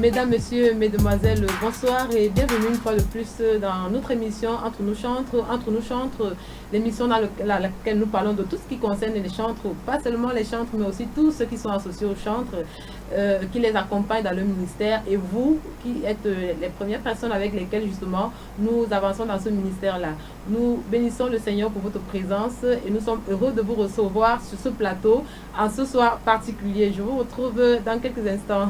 Mesdames, Messieurs, Mesdemoiselles, bonsoir et bienvenue une fois de plus dans notre émission Entre nous chantres, l'émission dans laquelle nous parlons de tout ce qui concerne les chantres, pas seulement les chantres, mais aussi tous ceux qui sont associés aux chantres, qui les accompagnent dans le ministère et vous qui êtes les premières personnes avec lesquelles justement nous avançons dans ce ministère-là. Nous bénissons le Seigneur pour votre présence et nous sommes heureux de vous recevoir sur ce plateau en ce soir particulier. Je vous retrouve dans quelques instants.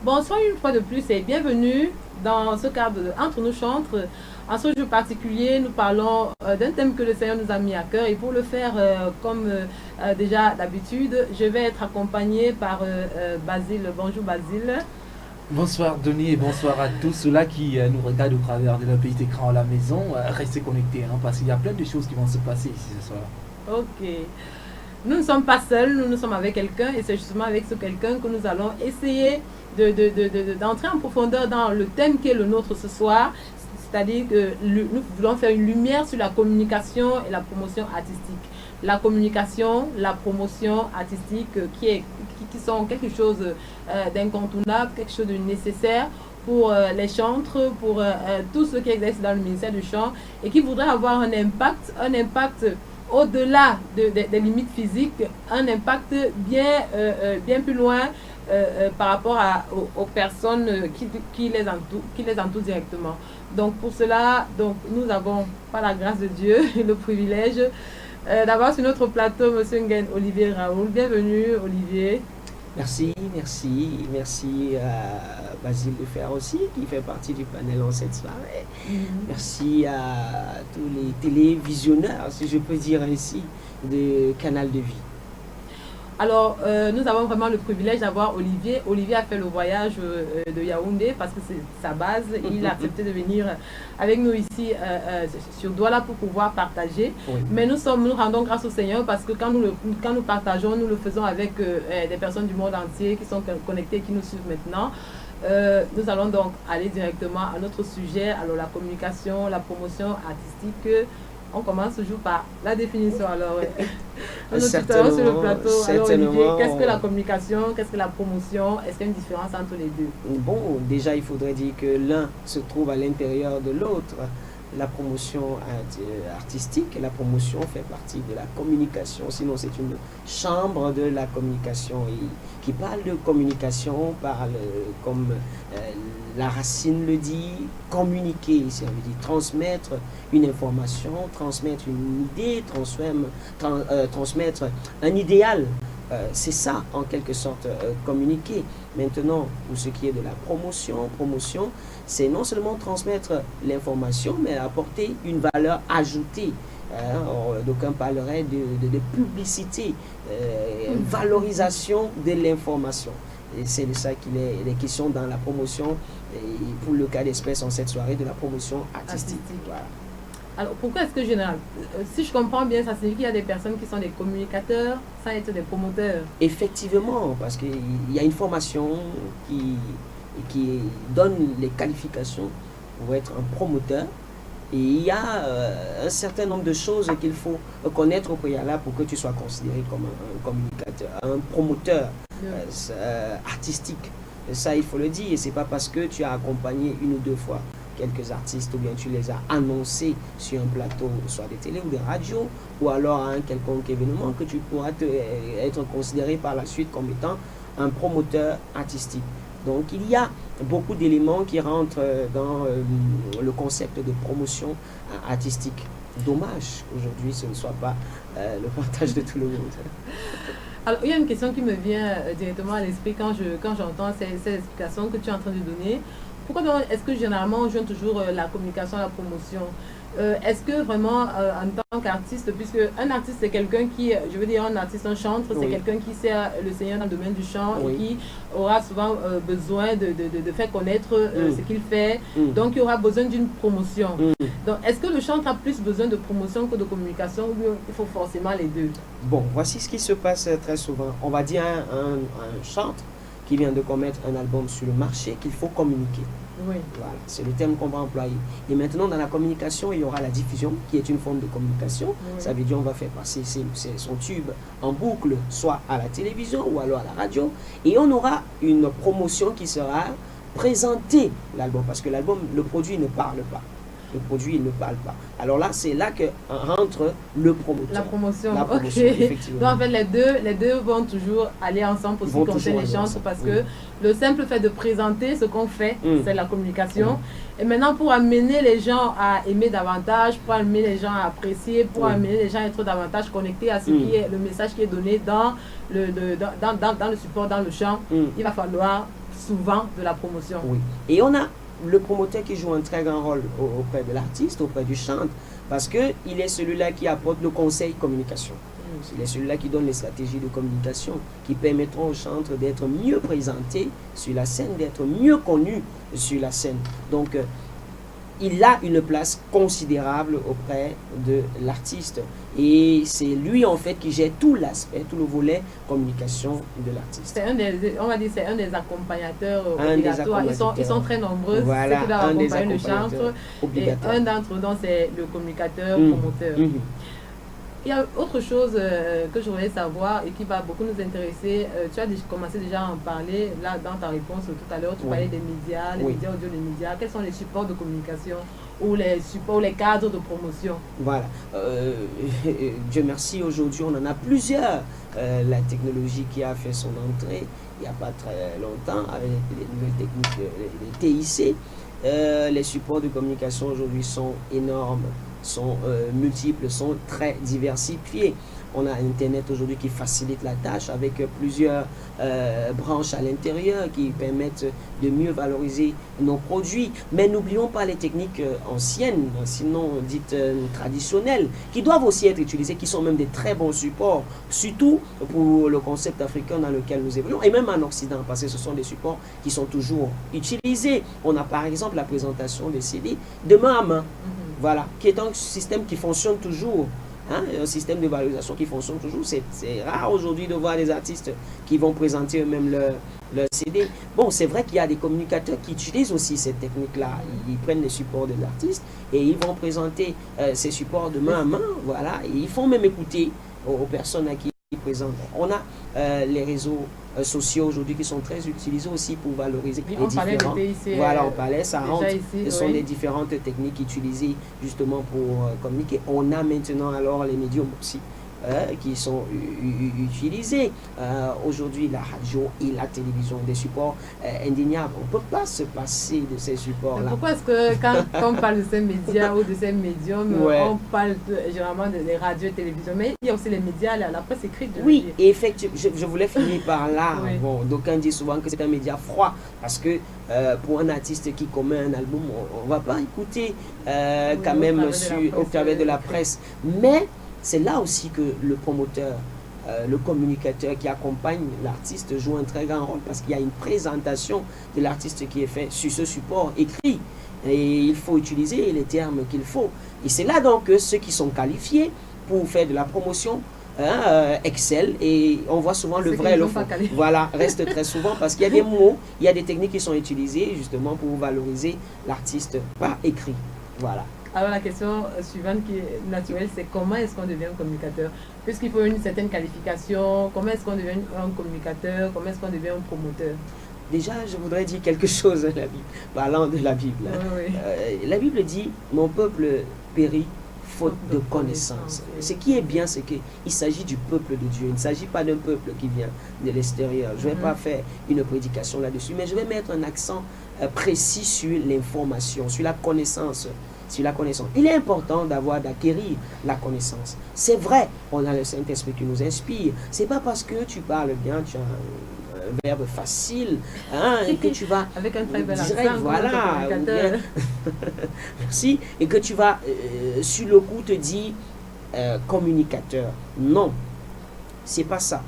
Bonsoir une fois de plus et bienvenue dans ce cadre de Entre nous chantres. En ce jour particulier, nous parlons d'un thème que le Seigneur nous a mis à cœur et pour le faire comme déjà d'habitude, je vais être accompagnée par Basile. Bonjour Basile. Bonsoir Denis et bonsoir à tous ceux-là qui nous regardent au travers de leur petit écran à la maison. Restez connectés parce qu'il y a plein de choses qui vont se passer ici ce soir. Ok. Nous ne sommes pas seuls, nous sommes avec quelqu'un et c'est justement avec ce quelqu'un que nous allons essayer d'entrer en profondeur dans le thème qui est le nôtre ce soir. C'est-à-dire que nous voulons faire une lumière sur la communication et la promotion artistique. La communication, la promotion artistique qui sont quelque chose d'incontournable, quelque chose de nécessaire pour les chantres, pour tous ceux qui exercent dans le ministère du chant et qui voudraient avoir un impact au-delà des limites physiques, un impact bien plus loin par rapport aux personnes qui les entourent directement. Donc pour cela, nous avons, par la grâce de Dieu, le privilège d'avoir sur notre plateau M. Nguyen Olivier Raoul. Bienvenue Olivier. Merci à Basile de Fer aussi, qui fait partie du panel en cette soirée. Merci à tous les télévisionneurs, si je peux dire ainsi, de Canal de Vie. Alors, nous avons vraiment le privilège d'avoir Olivier. Olivier a fait le voyage de Yaoundé parce que c'est sa base. Il a accepté de venir avec nous ici sur Douala pour pouvoir partager. Oui. Mais nous rendons grâce au Seigneur parce que quand nous partageons, nous le faisons avec des personnes du monde entier qui sont connectées et qui nous suivent maintenant. Nous allons donc aller directement à notre sujet, alors la communication, la promotion artistique. On commence toujours par la définition. Alors, nous sur le plateau. Alors, Olivier, qu'est-ce que la communication, qu'est-ce que la promotion? Est-ce qu'il y a une différence entre les deux? Bon, déjà, il faudrait dire que l'un se trouve à l'intérieur de l'autre. La promotion artistique, la promotion fait partie de la communication, sinon c'est une chambre de la communication. Et qui parle de communication, parle comme la racine le dit, communiquer, ça veut dire transmettre une information, transmettre une idée, transmettre un idéal. C'est ça, en quelque sorte, communiquer. Maintenant, pour ce qui est de la promotion, c'est non seulement transmettre l'information, mais apporter une valeur ajoutée. D'aucuns parleraient de publicité, valorisation de l'information. Et c'est de ça qu'il est question dans la promotion, et pour le cas d'espèce en cette soirée, de la promotion artistique. Voilà. Alors, pourquoi est-ce que général, si je comprends bien, ça signifie qu'il y a des personnes qui sont des communicateurs sans être des promoteurs? Effectivement, parce qu'il y a une formation qui donne les qualifications pour être un promoteur. Et il y a un certain nombre de choses qu'il faut connaître au préalable pour que tu sois considéré comme un communicateur, un promoteur artistique. Et ça, il faut le dire. Et ce n'est pas parce que tu as accompagné une ou deux fois quelques artistes ou bien tu les as annoncés sur un plateau, soit des télé ou des radios, ou alors à un quelconque événement que tu pourras être considéré par la suite comme étant un promoteur artistique. Donc il y a beaucoup d'éléments qui rentrent dans le concept de promotion artistique. Dommage qu'aujourd'hui ce ne soit pas le partage de tout le monde. Alors il y a une question qui me vient directement à l'esprit quand j'entends ces explications que tu es en train de donner. Pourquoi donc est-ce que généralement on joint toujours la communication à la promotion? Est-ce que vraiment en tant qu'artiste, puisque un artiste c'est quelqu'un qui, je veux dire un artiste, un chantre, c'est quelqu'un qui sert le Seigneur dans le domaine du chant et qui aura souvent besoin de faire connaître ce qu'il fait, donc il aura besoin d'une promotion. Donc est-ce que le chantre a plus besoin de promotion que de communication ou il faut forcément les deux? Bon, voici ce qui se passe très souvent. On va dire un chantre qui vient de commettre un album sur le marché qu'il faut communiquer. Oui. Voilà, c'est le terme qu'on va employer. Et maintenant, dans la communication, il y aura la diffusion, qui est une forme de communication. Oui. Ça veut dire on va faire passer son tube en boucle, soit à la télévision ou alors à la radio. Et on aura une promotion qui sera présenter l'album, parce que l'album, le produit ne parle pas. Le produit, il ne parle pas. Alors là, c'est là que rentre le promoteur. La promotion, La promotion, ok. effectivement. Donc en fait, les deux vont toujours aller ensemble pour ce qui concerne les chantres, parce que le simple fait de présenter ce qu'on fait, c'est la communication. Et maintenant, pour amener les gens à aimer davantage, pour amener les gens à apprécier, pour amener les gens à être davantage connectés à ce qui est le message qui est donné dans dans le support, dans le chant, il va falloir souvent de la promotion. Oui. Et on a le promoteur qui joue un très grand rôle auprès de l'artiste, auprès du chanteur, parce qu'il est celui-là qui apporte le conseil communication. Il est celui-là qui donne les stratégies de communication qui permettront aux chantres d'être mieux présentés sur la scène, d'être mieux connus sur la scène. Donc, il a une place considérable auprès de l'artiste. Et c'est lui, en fait, qui gère tout l'aspect, tout le volet communication de l'artiste. On va dire c'est un des accompagnateurs obligatoires. Ils sont très nombreux. Voilà, ceux qui doivent accompagner le chantre. Et un d'entre eux, c'est le communicateur, promoteur. Il y a autre chose que je voulais savoir et qui va beaucoup nous intéresser. Tu as commencé déjà à en parler là dans ta réponse tout à l'heure. Tu parlais des médias, les médias audio, les médias. Quels sont les supports de communication ou les supports, les cadres de promotion? Voilà. Dieu merci, aujourd'hui on en a plusieurs. La technologie qui a fait son entrée il n'y a pas très longtemps avec les nouvelles techniques, les TIC. Les supports de communication aujourd'hui sont énormes, sont multiples, sont très diversifiés. On a Internet aujourd'hui qui facilite la tâche avec plusieurs branches à l'intérieur qui permettent de mieux valoriser nos produits. Mais n'oublions pas les techniques anciennes, sinon dites traditionnelles, qui doivent aussi être utilisées, qui sont même des très bons supports, surtout pour le concept africain dans lequel nous évoluons, et même en Occident, parce que ce sont des supports qui sont toujours utilisés. On a par exemple la présentation des CD de main à main, voilà, qui est un système qui fonctionne toujours. Un système de valorisation qui fonctionne toujours. C'est rare aujourd'hui de voir des artistes qui vont présenter eux-mêmes leur CD. Bon, c'est vrai qu'il y a des communicateurs qui utilisent aussi cette technique-là. Ils prennent les supports des artistes et ils vont présenter ces supports de main à main. Voilà, et ils font même écouter aux personnes à qui ils présentent. On a les réseaux sociaux aujourd'hui qui sont très utilisés aussi pour valoriser les différents. Voilà, on parlait, ça rentre. Ce sont les différentes techniques utilisées justement pour communiquer. On a maintenant alors les médiums aussi qui sont utilisés. Aujourd'hui, la radio et la télévision, des supports indéniables. On ne peut pas se passer de ces supports-là. Pourquoi est-ce que quand on parle de ces médias ou de ces médiums, on parle généralement des radios et télévisions, mais il y a aussi les médias, la presse écrite. Oui, et effectivement, je voulais finir par là. Bon, d'aucuns disent souvent que c'est un média froid, parce que pour un artiste qui commet un album, on ne va pas écouter quand même au travers de la presse. Mais c'est là aussi que le promoteur, le communicateur qui accompagne l'artiste joue un très grand rôle, parce qu'il y a une présentation de l'artiste qui est faite sur ce support écrit. Et il faut utiliser les termes qu'il faut. Et c'est là donc que ceux qui sont qualifiés pour faire de la promotion excellent, et on voit souvent le vrai et le faux. Voilà, reste très souvent, parce qu'il y a des mots, il y a des techniques qui sont utilisées justement pour valoriser l'artiste par écrit. Voilà. Alors la question suivante qui est naturelle, c'est comment est-ce qu'on devient un communicateur? Puisqu'il faut une certaine qualification, comment est-ce qu'on devient un communicateur? Comment est-ce qu'on devient un promoteur? Déjà, je voudrais dire quelque chose à la Bible, parlant de la Bible. La Bible dit « Mon peuple périt faute de connaissance ». Ce qui est bien, c'est qu'il s'agit du peuple de Dieu. Il ne s'agit pas d'un peuple qui vient de l'extérieur. Je ne vais pas faire une prédication là-dessus, mais je vais mettre un accent précis sur l'information, sur la connaissance. Il est important d'acquérir la connaissance. C'est vrai, on a le Saint-Esprit qui nous inspire. C'est pas parce que tu parles bien, tu as un verbe facile, et que tu vas avec un très bel direct, accent, voilà, merci, et que tu vas sur le coup te dire communicateur. Non, c'est pas ça.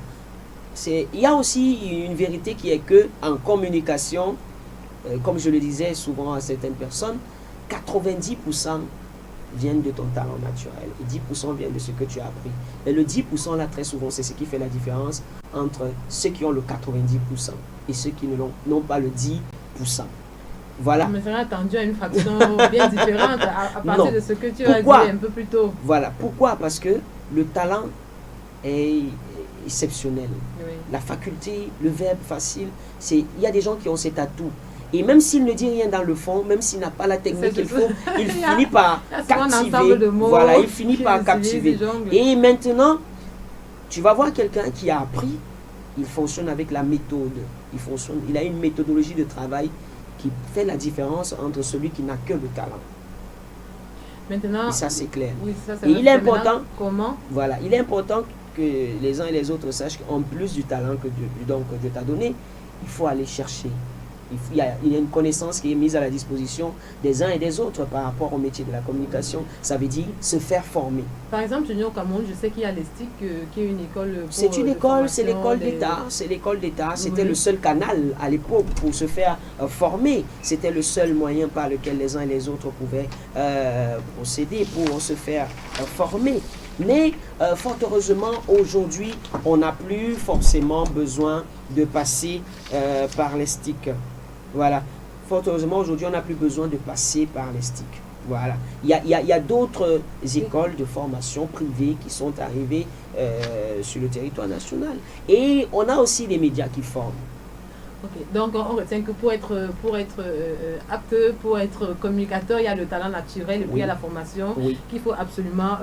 Il y a aussi une vérité qui est que en communication, comme je le disais souvent à certaines personnes, 90% viennent de ton talent naturel et 10% viennent de ce que tu as appris. Et le 10% là, très souvent, c'est ce qui fait la différence entre ceux qui ont le 90% et ceux qui n'ont pas le 10%. Voilà. Mais c'est attendu à une fraction bien différente à partir Non. de ce que tu as dit Pourquoi? un peu plus tôt. Voilà. Pourquoi? Parce que le talent est exceptionnel. Oui. La faculté, le verbe facile, il y a des gens qui ont cet atout. Et même s'il ne dit rien dans le fond, même s'il n'a pas la technique qu'il faut, il finit par captiver. Voilà, il finit par captiver. Et maintenant, tu vas voir quelqu'un qui a appris, il fonctionne avec la méthode. Il a une méthodologie de travail qui fait la différence entre celui qui n'a que le talent. Maintenant, et ça, c'est clair. Oui, ça, et il est important, comment? Voilà, il est important que les uns et les autres sachent qu'en plus du talent que Dieu t'a donné, il faut aller chercher. Il y a une connaissance qui est mise à la disposition des uns et des autres par rapport au métier de la communication. Ça veut dire se faire former. Par exemple, au Cameroun, je sais qu'il y a l'ESTIC qui est une école. C'est une école, c'est l'école d'État. C'est l'école d'État. C'était le seul canal à l'époque pour se faire former. C'était le seul moyen par lequel les uns et les autres pouvaient procéder pour se faire former. Mais fort heureusement, aujourd'hui, on n'a plus forcément besoin de passer par l'ESTIC. Voilà. Fort heureusement, aujourd'hui, on n'a plus besoin de passer par l'ESTIC. Voilà. Il y a d'autres écoles de formation privées qui sont arrivées sur le territoire national. Et on a aussi des médias qui forment. Ok, donc on retient que pour être apte, pour être communicateur, il y a le talent naturel et puis il y a la formation qu'il faut absolument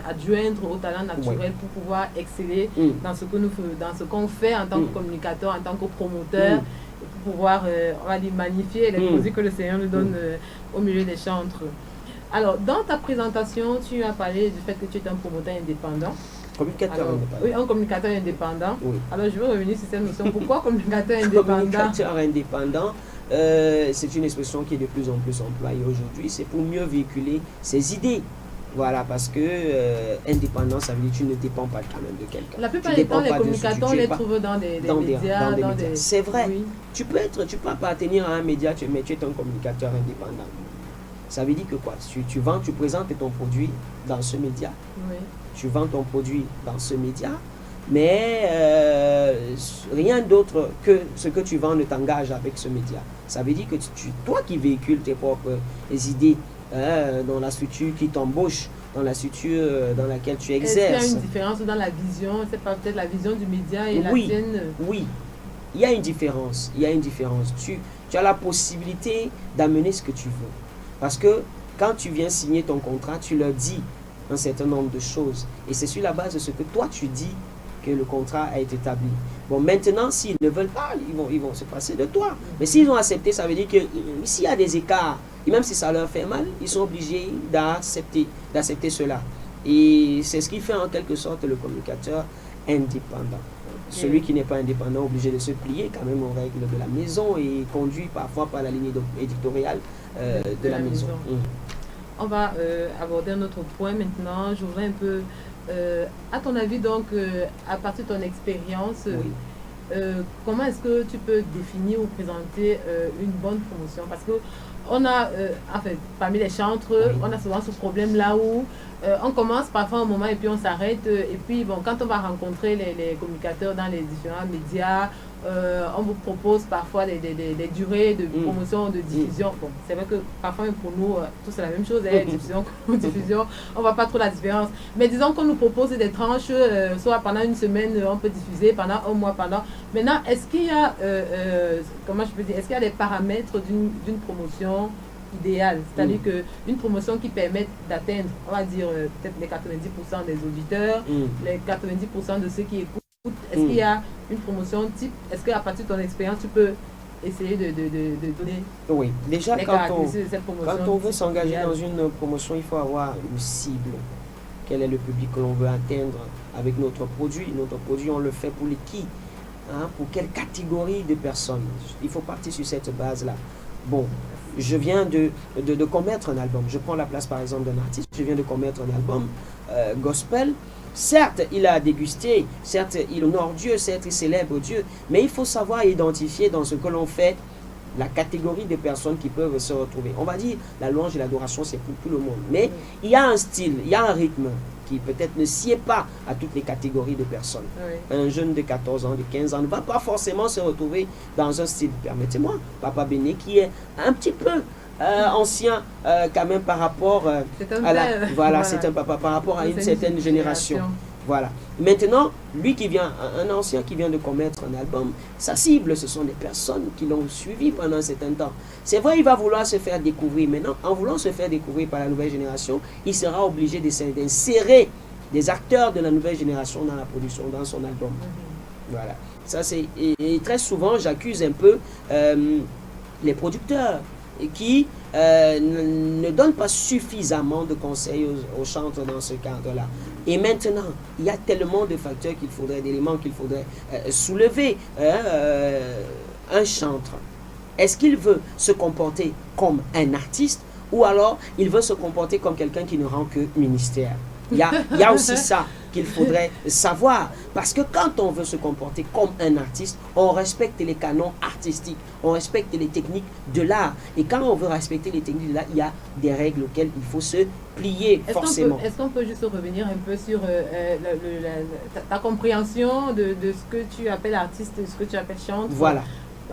adjoindre au talent naturel pour pouvoir exceller dans ce que dans ce qu'on fait en tant que communicateur, en tant que promoteur, pour pouvoir on va dire, magnifier les produits que le Seigneur nous donne au milieu des chantres. Alors, dans ta présentation, tu as parlé du fait que tu es un promoteur indépendant. Communicateur indépendant. Oui, un communicateur indépendant. Oui. Alors, je veux revenir sur cette notion. Pourquoi communicateur indépendant? Communicateur indépendant, c'est une expression qui est de plus en plus employée aujourd'hui. C'est pour mieux véhiculer ses idées. Voilà, parce que indépendant, ça veut dire que tu ne dépends pas quand même de quelqu'un. La plupart du temps, les communicateurs, on les trouve dans des médias. C'est vrai. Oui. Tu peux appartenir à un média, mais tu es un communicateur indépendant. Ça veut dire que quoi? Tu vends, tu présentes ton produit dans ce média. Oui. Tu vends ton produit dans ce média, mais rien d'autre que ce que tu vends ne t'engage avec ce média. Ça veut dire que toi qui véhicules tes propres idées dans la structure qui t'embauche, dans la structure dans laquelle tu exerces. Est-ce qu'il y a une différence dans la vision? C'est pas peut-être la vision du média et la tienne? Oui, il y a une différence. Il y a une différence. Tu as la possibilité d'amener ce que tu veux. Parce que quand tu viens signer ton contrat, tu leur dis un certain nombre de choses. Et c'est sur la base de ce que toi tu dis que le contrat a été établi. Bon, maintenant, s'ils ne veulent pas, ils vont se passer de toi. Mais s'ils ont accepté, ça veut dire que s'il y a des écarts, et même si ça leur fait mal, ils sont obligés d'accepter cela. Et c'est ce qui fait en quelque sorte le communicateur indépendant. Celui qui n'est pas indépendant est obligé de se plier quand même aux règles de la maison et conduit parfois par la ligne éditoriale de la maison. On va aborder un autre point maintenant. Je voudrais un peu, à ton avis, donc, à partir de ton expérience, comment est-ce que tu peux définir ou présenter une bonne promotion? Parce que on a, parmi les chantres, on a souvent ce problème-là où on commence parfois un moment et puis on s'arrête. Et puis, bon, quand on va rencontrer les communicateurs dans les différents médias, on vous propose parfois des durées de promotion, de diffusion. Bon, c'est vrai que parfois pour nous, tout c'est la même chose, diffusion, diffusion, on ne voit pas trop la différence. Mais disons qu'on nous propose des tranches, soit pendant une semaine, on peut diffuser, pendant un mois, Maintenant, est-ce qu'il y a, comment je peux dire, est-ce qu'il y a des paramètres d'une promotion idéale? C'est-à-dire qu'une promotion qui permette d'atteindre, on va dire, peut-être les 90% des auditeurs, les 90% de ceux qui écoutent. Est-ce qu'il y a une promotion type? Est-ce qu'à partir de ton expérience, tu peux essayer de donner déjà les caractéristiques de cette promotion? Quand on veut s'engager dans une promotion, il faut avoir une cible. Quel est le public que l'on veut atteindre avec notre produit? Notre produit, on le fait pour les qui? Pour quelle catégorie de personnes? Il faut partir sur cette base-là. Bon, je viens de commettre un album. Je prends la place par exemple d'un artiste. Je viens de commettre un album gospel. Certes, il a dégusté, certes, il honore Dieu, certes, il célèbre Dieu, mais il faut savoir identifier dans ce que l'on fait la catégorie de personnes qui peuvent se retrouver. On va dire, la louange et l'adoration, c'est pour tout le monde. Mais il y a un style, il y a un rythme. qui peut-être ne sied pas à toutes les catégories de personnes. Oui. Un jeune de 14 ans, de 15 ans ne va pas forcément se retrouver dans un style, permettez-moi, Papa Béné, qui est un petit peu ancien quand même par rapport C'est un à la... père. Voilà, c'est un papa par rapport à une certaine génération. Voilà. Maintenant, lui qui vient, un ancien qui vient de commettre un album, sa cible, ce sont des personnes qui l'ont suivi pendant un certain temps. C'est vrai, il va vouloir se faire découvrir. Maintenant, en voulant se faire découvrir par la nouvelle génération, il sera obligé d'insérer des acteurs de la nouvelle génération dans la production, dans son album. Voilà. Ça, c'est, et très souvent, j'accuse un peu les producteurs qui ne donnent pas suffisamment de conseils aux chanteurs dans ce cadre-là. Et maintenant, il y a tellement de facteurs qu'il faudrait, d'éléments qu'il faudrait soulever. Un chanteur, est-ce qu'il veut se comporter comme un artiste ou alors il veut se comporter comme quelqu'un qui ne rend que ministère? Il y a aussi ça qu'il faudrait savoir. Parce que quand on veut se comporter comme un artiste, on respecte les canons artistiques, on respecte les techniques de l'art. Et quand on veut respecter les techniques de l'art, il y a des règles auxquelles il faut se plier forcément. Est-ce qu'on peut juste revenir un peu sur ta compréhension de ce que tu appelles artiste et ce que tu appelles chanteur? Voilà.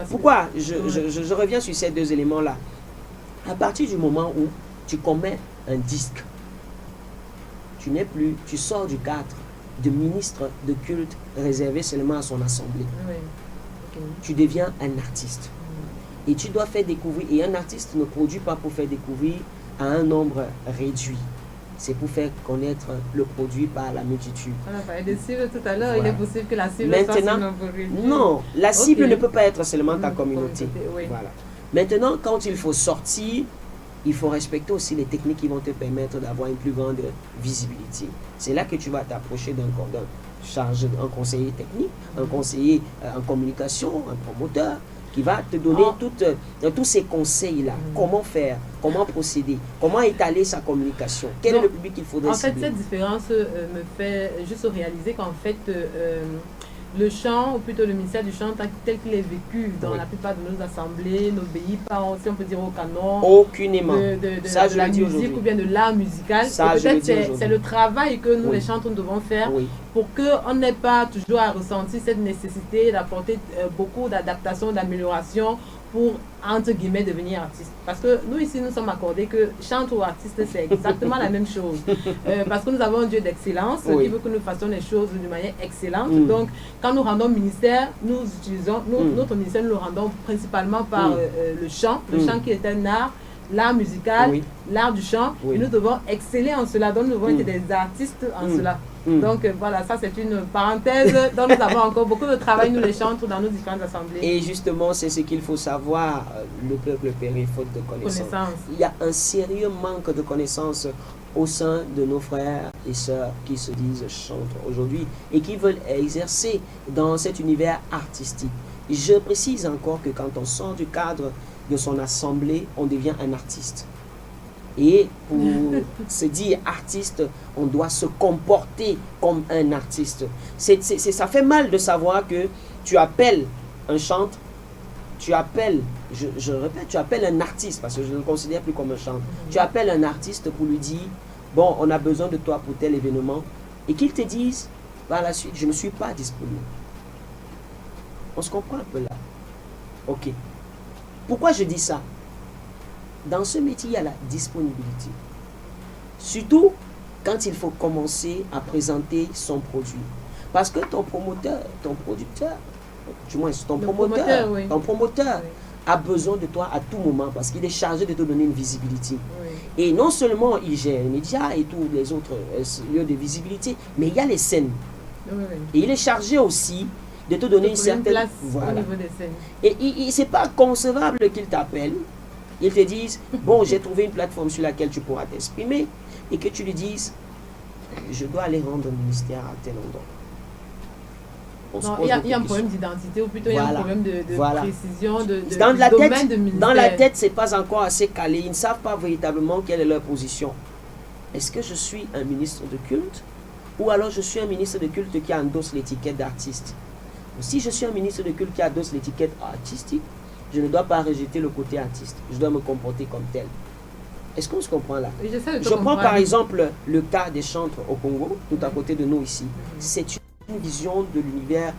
Pourquoi je reviens sur ces deux éléments-là? À partir du moment où tu commets un disque, tu sors du cadre de ministre de culte réservé seulement à son assemblée. Oui. Okay. Tu deviens un artiste. Et tu dois faire découvrir. Et un artiste ne produit pas pour faire découvrir à un nombre réduit. C'est pour faire connaître le produit par la multitude. On a parlé de cible tout à l'heure. Voilà. Il est possible que la cible Maintenant, soit non, la cible Okay. ne peut pas être seulement ta communauté. Oui. Voilà. Maintenant, quand il faut sortir, il faut respecter aussi les techniques qui vont te permettre d'avoir une plus grande visibilité. C'est là que tu vas t'approcher d'un chargé, un conseiller technique, un conseiller en communication, un promoteur, qui va te donner tous ces conseils-là. Comment faire, comment procéder, comment étaler sa communication, quel est le public qu'il faudrait cibler. En fait, cette différence me fait juste réaliser qu'en fait, le chant, ou plutôt le ministère du chant, tel qu'il est vécu dans la plupart de nos assemblées, n'obéit pas, si on peut dire, au canon aucunement. de la musique ou bien de l'art musical. Peut-être c'est le travail que nous, les chanteurs, nous devons faire pour qu'on n'ait pas toujours à ressentir cette nécessité d'apporter beaucoup d'adaptations, d'améliorations pour, entre guillemets, devenir artiste. Parce que nous, ici, nous sommes accordés que chanteur ou artiste, c'est exactement la même chose. Parce que nous avons un Dieu d'excellence qui veut que nous fassions les choses d'une manière excellente. Donc, quand nous rendons ministère, nous utilisons, notre ministère, nous le rendons principalement par le chant qui est un art, l'art musical, l'art du chant, et nous devons exceller en cela, donc nous devons être des artistes en cela. Donc voilà, ça c'est une parenthèse dont nous avons encore beaucoup de travail, nous les chanteurs, dans nos différentes assemblées. Et justement, c'est ce qu'il faut savoir, le peuple périt faute de connaissances. Il y a un sérieux manque de connaissances au sein de nos frères et sœurs qui se disent chanteurs aujourd'hui et qui veulent exercer dans cet univers artistique. Je précise encore que quand on sort du cadre de son assemblée, on devient un artiste. Et pour se dire artiste, on doit se comporter comme un artiste. Ça fait mal de savoir que tu appelles un chanteur, tu appelles, je répète, tu appelles un artiste, parce que je ne le considère plus comme un chanteur. Tu appelles un artiste pour lui dire, bon, on a besoin de toi pour tel événement, et qu'il te dise, par la suite, je ne suis pas disponible. On se comprend un peu là. Ok. Pourquoi je dis ça? Dans ce métier, il y a la disponibilité. Surtout quand il faut commencer à présenter son produit. Parce que ton promoteur, ton producteur, du moins ton promoteur a besoin de toi à tout moment parce qu'il est chargé de te donner une visibilité. Et non seulement il gère les médias et tous les autres lieux de visibilité, mais il y a les scènes. Et il est chargé aussi de te donner une certaine place au niveau des scènes. Et c'est pas concevable qu'il t'appelle. Ils te disent, bon, j'ai trouvé une plateforme sur laquelle tu pourras t'exprimer, et que tu lui dises, je dois aller rendre un ministère à tel endroit. Non, il y a un problème d'identité, ou plutôt il y a un problème de précision, de domaine de ministère. Dans la tête, c'est pas encore assez calé. Ils ne savent pas véritablement quelle est leur position. Est-ce que je suis un ministre de culte, ou alors je suis un ministre de culte qui endosse l'étiquette d'artiste? Si je suis un ministre de culte qui endosse l'étiquette artistique, je ne dois pas rejeter le côté artiste. Je dois me comporter comme tel. Est-ce qu'on se comprend là? Oui, j'essaie de te Je prends comprendre. par exemple le cas des chantres au Congo, tout à côté de nous ici. C'est une vision de l'univers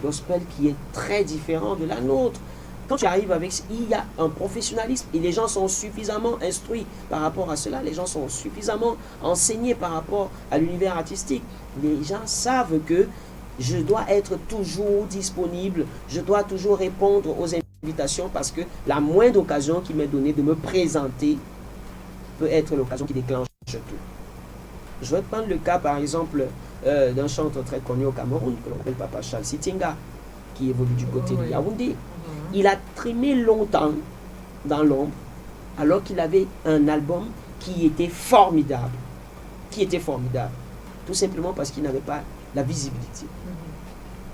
gospel qui est très différent de la nôtre. Quand tu arrives avec, il y a un professionnalisme et les gens sont suffisamment instruits par rapport à cela, les gens sont suffisamment enseignés par rapport à l'univers artistique. Les gens savent que je dois être toujours disponible, je dois toujours répondre aux invitations parce que la moindre occasion qui m'est donnée de me présenter peut être l'occasion qui déclenche tout. Je vais prendre le cas par exemple d'un chanteur très connu au Cameroun que l'on appelle Papa Charles Sitinga qui évolue du côté de Yaoundé. Il a trimé longtemps dans l'ombre alors qu'il avait un album qui était formidable. Tout simplement parce qu'il n'avait pas la visibilité.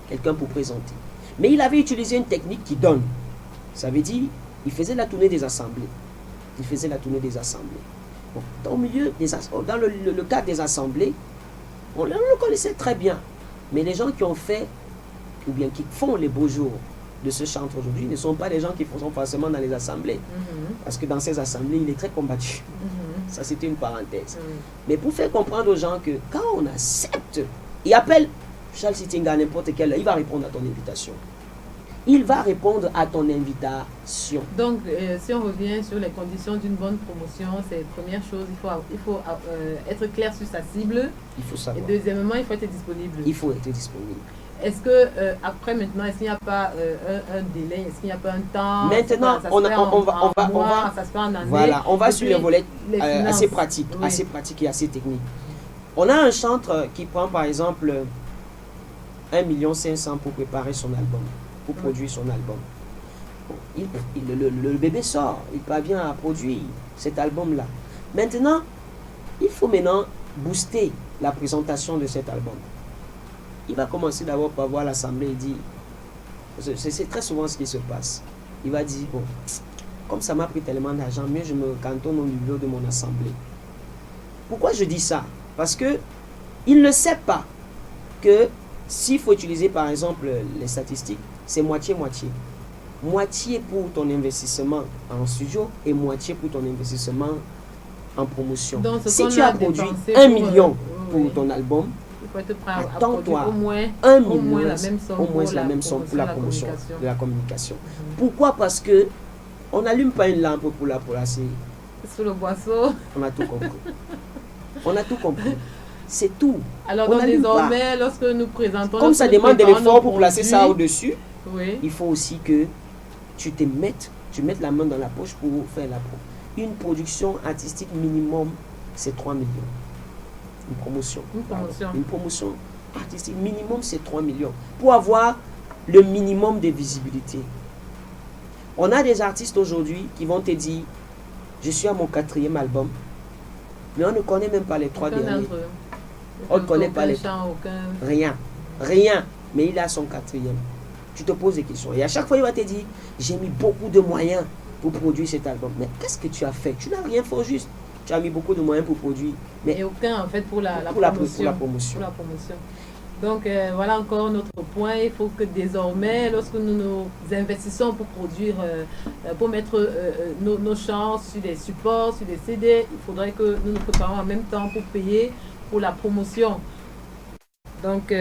Quelqu'un pour présenter. Mais il avait utilisé une technique qui donne. Ça veut dire, il faisait la tournée des assemblées. Bon, dans le cadre des assemblées, on le connaissait très bien. Mais les gens qui ont fait, ou bien qui font les beaux jours de ce chantre aujourd'hui, ne sont pas les gens qui sont forcément dans les assemblées. Parce que dans ces assemblées, il est très combattu. Ça, c'était une parenthèse. Mais pour faire comprendre aux gens que quand on accepte, il appelle Charles Sitinga à n'importe quelle heure, il va répondre à ton invitation. Donc, si on revient sur les conditions d'une bonne promotion, c'est la première chose, il faut être clair sur sa cible. Il faut savoir. Et deuxièmement, il faut être disponible. Est-ce que après maintenant, est-ce qu'il n'y a pas un délai, est-ce qu'il n'y a pas un temps? Maintenant, ça se fait en année. Voilà, on va sur les volets finances. assez pratiques, et assez techniques. On a un chantre qui prend par exemple 1,5 million pour préparer son album, pour produire son album. Bon, le bébé sort, il parvient à produire cet album-là. Maintenant, il faut booster la présentation de cet album. Il va commencer d'abord par voir l'assemblée et dire, c'est très souvent ce qui se passe. Il va dire, bon, comme ça m'a pris tellement d'argent, mieux je me cantonne au niveau de mon assemblée. Pourquoi je dis ça? Parce que il ne sait pas que s'il faut utiliser par exemple les statistiques, c'est moitié-moitié. Moitié pour ton investissement en studio et moitié pour ton investissement en promotion. Donc, si tu as produit 1 million pour ton album, il faut être prêt à attends-toi au moins 1 million, au moins la même somme pour la promotion de la communication. Pourquoi? Parce que on n'allume pas une lampe pour la placer sous le boisseau. On a tout compris. C'est tout. Alors donc désormais, lorsque nous présentons... Comme ça demande de l'effort pour placer ça au-dessus, il faut aussi que tu mettes la main dans la poche pour faire la pro. Une production artistique minimum, c'est 3 millions. Une promotion artistique minimum, c'est 3 millions. Pour avoir le minimum de visibilité. On a des artistes aujourd'hui qui vont te dire, je suis à mon 4e album, mais on ne connaît même pas les 3 derniers. On ne connaît pas les chants, rien, mais il a son 4e. Tu te poses des questions et à chaque fois il va te dire, j'ai mis beaucoup de moyens pour produire cet album. Mais qu'est-ce que tu as fait? Tu n'as rien fait au juste. Tu as mis beaucoup de moyens pour produire, mais et aucun en fait pour la promotion. Donc voilà encore notre point. Il faut que désormais, lorsque nous nous investissons pour produire, pour mettre nos chants sur des supports, sur des CD, il faudrait que nous nous préparions en même temps pour payer pour la promotion. Donc,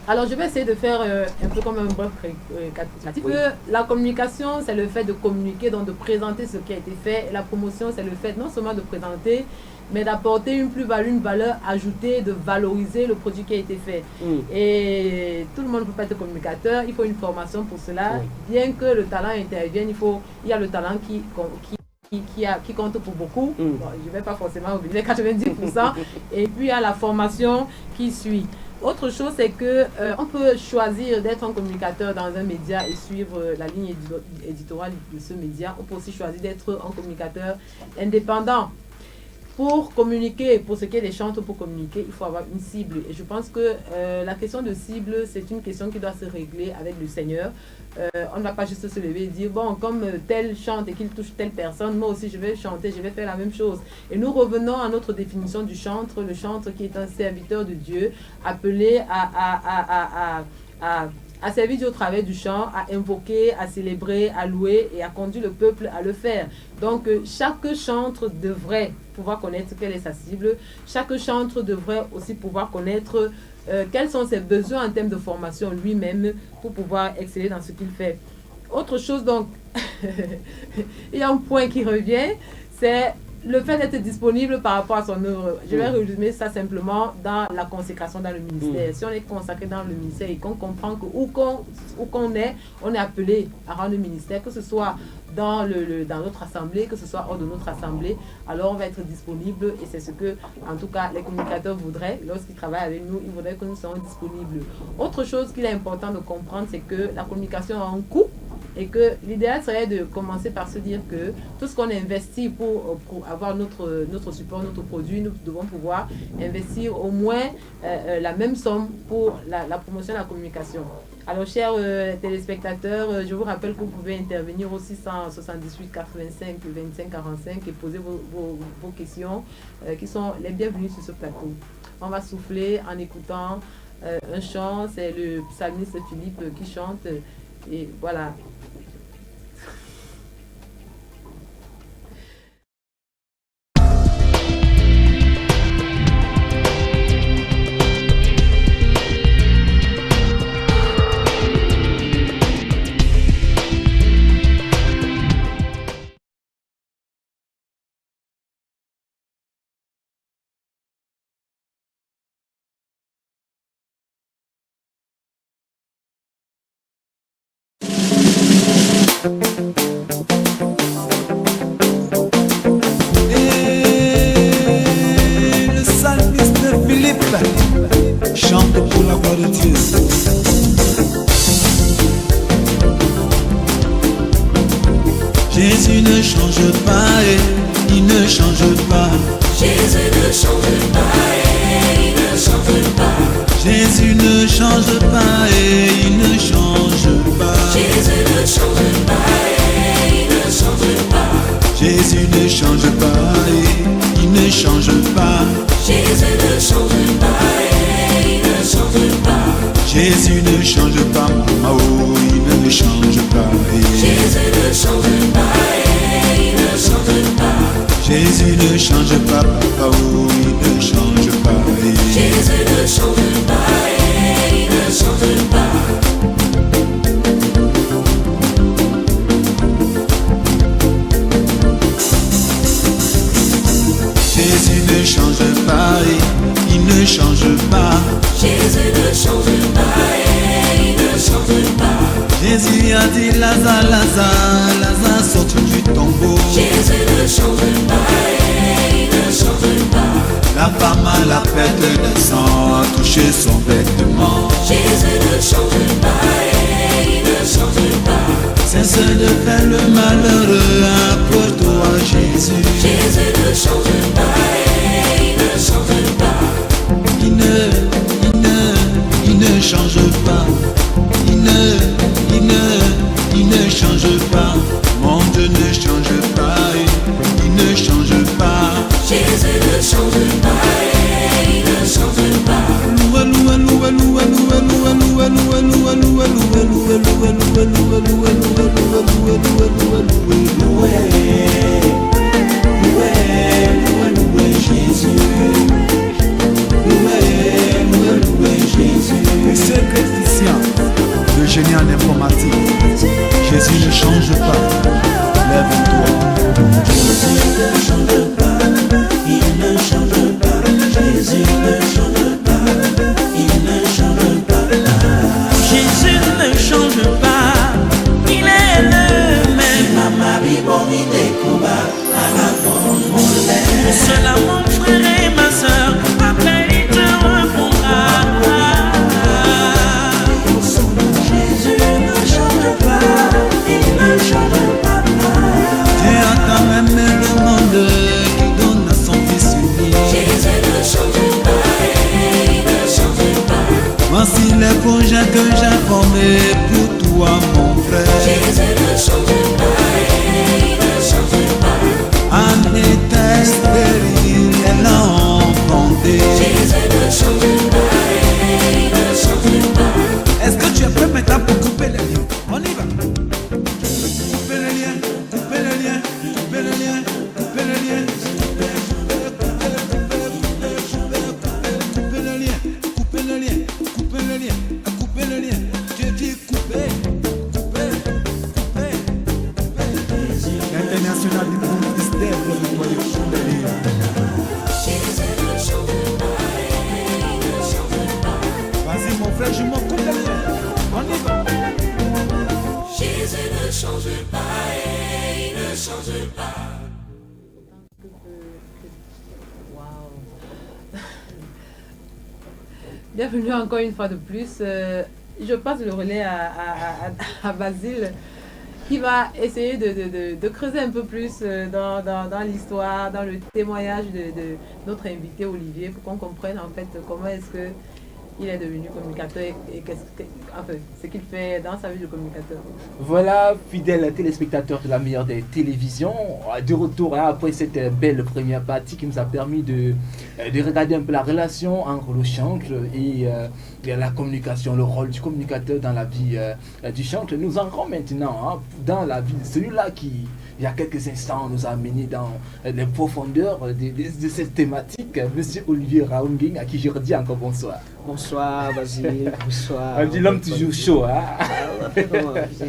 alors je vais essayer de faire un peu comme un bref récapitulatif. La communication, c'est le fait de communiquer, donc de présenter ce qui a été fait. Et la promotion, c'est le fait non seulement de présenter, mais d'apporter une plus-value, une valeur ajoutée, de valoriser le produit qui a été fait. Et tout le monde ne peut pas être communicateur, il faut une formation pour cela. Bien que le talent intervienne, il y a le talent qui compte pour beaucoup. Bon, je ne vais pas forcément oublier 90%. Et puis il y a la formation qui suit. Autre chose, c'est que on peut choisir d'être un communicateur dans un média et suivre la ligne éditoriale de ce média. On peut aussi choisir d'être un communicateur indépendant. Pour communiquer, pour ce qui est des chantres, pour communiquer, il faut avoir une cible. Et je pense que la question de cible, c'est une question qui doit se régler avec le Seigneur. On ne va pas juste se lever et dire, bon, comme tel chante et qu'il touche telle personne, moi aussi je vais chanter, je vais faire la même chose. Et nous revenons à notre définition du chantre, le chantre qui est un serviteur de Dieu, appelé à a servi Dieu au travers du chant, à invoquer, à célébrer, à louer et à conduire le peuple à le faire. Donc, chaque chantre devrait pouvoir connaître quelle est sa cible. Chaque chantre devrait aussi pouvoir connaître quels sont ses besoins en termes de formation lui-même pour pouvoir exceller dans ce qu'il fait. Autre chose, donc, il y a un point qui revient, c'est le fait d'être disponible par rapport à son œuvre. Je vais résumer ça simplement dans la consécration dans le ministère. Si on est consacré dans le ministère et qu'on comprend que où qu'on est, on est appelé à rendre le ministère, que ce soit dans notre assemblée, que ce soit hors de notre assemblée, alors on va être disponible et c'est ce que, en tout cas, les communicateurs voudraient. Lorsqu'ils travaillent avec nous, ils voudraient que nous soyons disponibles. Autre chose qu'il est important de comprendre, c'est que la communication a un coût. Et que l'idéal serait de commencer par se dire que tout ce qu'on investit pour avoir notre support, notre produit, nous devons pouvoir investir au moins la même somme pour la promotion de la communication. Alors, chers téléspectateurs, je vous rappelle que vous pouvez intervenir au 678 85 25 45 et poser vos questions qui sont les bienvenues sur ce plateau. On va souffler en écoutant un chant, c'est le psalmiste Philippe qui chante. Et voilà. Et le psalmiste Philippe chante pour la gloire de Dieu. Jésus ne change pas et il ne change pas. Jésus ne change pas et il ne change pas. Jésus ne change pas et il ne change pas. Jésus ne change pas et il ne change pas. Jésus ne change pas et il ne change pas. Jésus ne change pas et il ne change pas. Jésus ne change pas, oh, il ne change pas. Jésus ne change pas et il ne change pas. Jésus ne change pas, oh, il ne change pas. Jésus ne change pas et il ne change pas. Jésus ne change pas et il ne change pas. Jésus ne change pas et il ne change pas. Jésus a dit Lazare, Lazare, Lazare sorte du tombeau. Jésus ne change pas et il ne change pas. La femme à la perte de sang a touché son vêtement. Jésus ne change pas et il ne change pas. Cesse de faire le malheureux, approche-toi Jésus. Jésus ne change pas et il ne change pas. Il ne change pas. Il ne change pas. Mon Dieu ne change pas. Il ne change pas. Jésus ne change pas et il ne change pas. Monsieur Christian, le génie en informatique, Jésus ne change pas. Lève-toi. Jésus ne change pas, il ne change pas. Jésus ne change pas, il ne change pas. Jésus ne change pas, il est le même. Pour cela mon frère et ma soeur, après il te répondra. Jésus ne change pas, il ne change pas. Dieu a quand même le monde qui donne à son fils unique. Jésus ne change pas et il ne change pas. Voici les projets que j'ai formés pour toi mon frère. Jésus ne change pas et il ne change pas. Anne était stérile, elle a enfanté. Jésus ne change pas et il ne change pas. Est-ce que tu es prêt maintenant change pas, et il ne change pas. Waouh. Bienvenue encore une fois de plus. Je passe le relais à Basile, qui va essayer de creuser un peu plus dans l'histoire, dans le témoignage de notre invité Olivier, pour qu'on comprenne en fait comment est-ce que il est devenu communicateur et ce qu'il fait dans sa vie de communicateur. Voilà, fidèles téléspectateurs de la meilleure des télévisions, de retour après cette belle première partie qui nous a permis de regarder un peu la relation entre le chantre et la communication, le rôle du communicateur dans la vie du chantre. Nous entrons maintenant dans la vie de celui-là qui, il y a quelques instants, nous a amené dans les profondeurs de cette thématique, Monsieur Olivier Raunging, à qui je redis encore bonsoir. Bonsoir Basile, bonsoir. On dit l'homme toujours chaud, hein.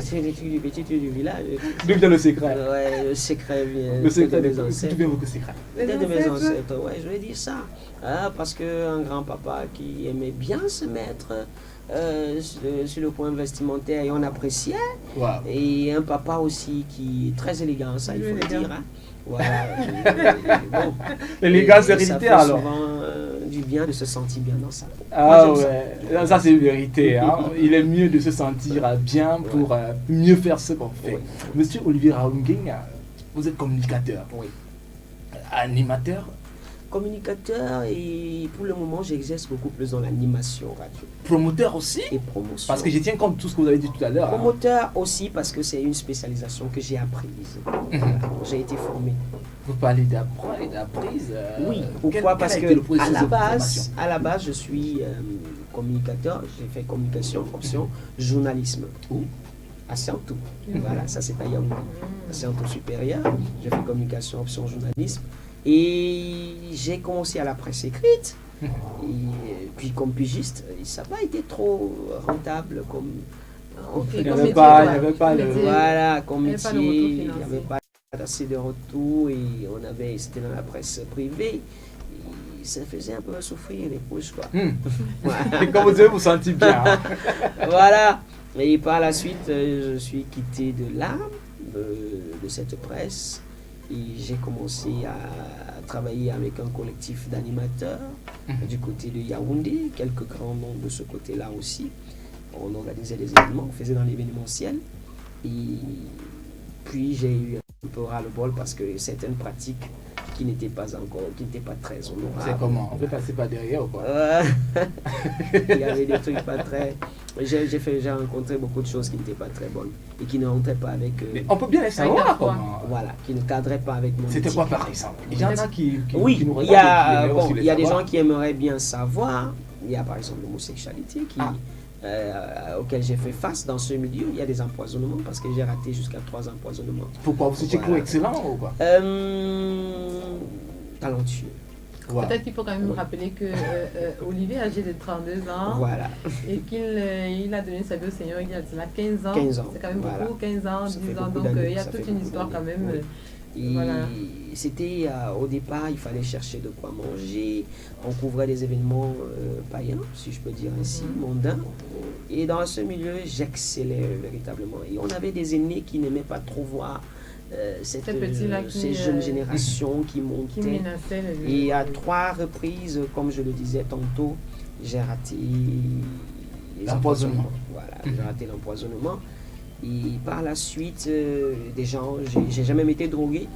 C'est les trucs du petit du village. D'où vient le secret? Ouais, le secret vient Le secret de mes ancêtres. D'où vient votre secret? De mes ancêtres, ouais, je vais dire ça. Parce qu'un grand-papa qui aimait bien se mettre sur le point vestimentaire et on appréciait. Wow. Et un papa aussi qui est très élégant, ça il faut le dire. Hein. Voilà. Bon. L'élégance Et héréditaire ça fait alors. souvent du bien de se sentir bien dans sa peau. Ah Moi, j'aime ouais, non, ça c'est une vérité. Hein. Il est mieux de se sentir bien pour mieux faire ce qu'on fait. Oui. Monsieur Olivier Raunging, vous êtes communicateur, Oui. animateur, Communicateur et pour le moment j'exerce beaucoup plus dans l'animation radio promoteur aussi. et promotion. Parce que je tiens compte de tout ce que vous avez dit tout à l'heure. Hein. Promoteur aussi parce que c'est une spécialisation que j'ai apprise. Voilà, j'ai été formé. Vous parlez d'apprise. Oui, quel pourquoi? a Parce été le que processus de formation? à la base, je suis communicateur. J'ai fait communication, option journalisme. Où? À Scientou. Voilà, ça c'est à Yaoundé. À Scientou supérieur, j'ai fait communication, option journalisme. Et j'ai commencé à la presse écrite. Et puis comme pigiste, ça n'a pas été trop rentable comme Ok, Il n'y comme avait métier, pas, quoi. il n'y avait pas le... Métier. voilà, comme Il y avait pas de métier, retour il n'y financier. avait pas assez de retour et c'était dans la presse privée. Et ça faisait un peu souffrir les poches, quoi. Voilà. Et comme vous devez vous sentir bien. Hein. Voilà. Et par la suite, je suis quitté de là, de cette presse. Et j'ai commencé à travailler avec un collectif d'animateurs du côté de Yaoundé, quelques grands noms de ce côté-là aussi. On organisait des événements, on faisait dans l'événementiel. Et puis j'ai eu un peu ras-le-bol parce que certaines pratiques qui n'étaient pas très honorables. C'est comment? On peut passer par derrière ou quoi? Il y avait des trucs pas très... J'ai rencontré beaucoup de choses qui n'étaient pas très bonnes et qui ne rentraient pas avec... Mais on peut bien les savoir comment. Voilà, qui ne cadraient pas avec mon C'était éthique. quoi par exemple? Il y en a qui Oui, nous il y regardent a, et qui aimeraient aussi il les y a des savoir. gens qui aimeraient bien savoir. Il y a par exemple l'homosexualité auquel j'ai fait face dans ce milieu. Il y a des empoisonnements parce que j'ai raté jusqu'à 3 empoisonnements. Pourquoi? Vous étiez Voilà. excellent ou quoi? Talentueux. Wow. Peut-être qu'il faut quand même rappeler que Olivier est âgé de 32 ans Voilà. et qu'il il a donné sa vie au Seigneur il y a 15 ans. 15 ans. C'est quand même Voilà. beaucoup, 15 ans, Ça 10 fait ans. beaucoup Donc d'années, il y a ça toute fait une beaucoup histoire quand d'années. même. Et Voilà. c'était au départ, il fallait chercher de quoi manger. On couvrait des événements païens, si je peux dire ainsi, mondains. Et dans ce milieu, j'excellais véritablement. Et on avait des aînés qui n'aimaient pas trop voir Ces petits-là qui, ces jeunes générations qui Qui montaient. menaçait le Et à 3 reprises, comme je le disais tantôt, j'ai raté les L'empoisonnement. empoisonnements. Voilà, j'ai raté l'empoisonnement. Et par la suite, des gens, j'ai jamais été drogué.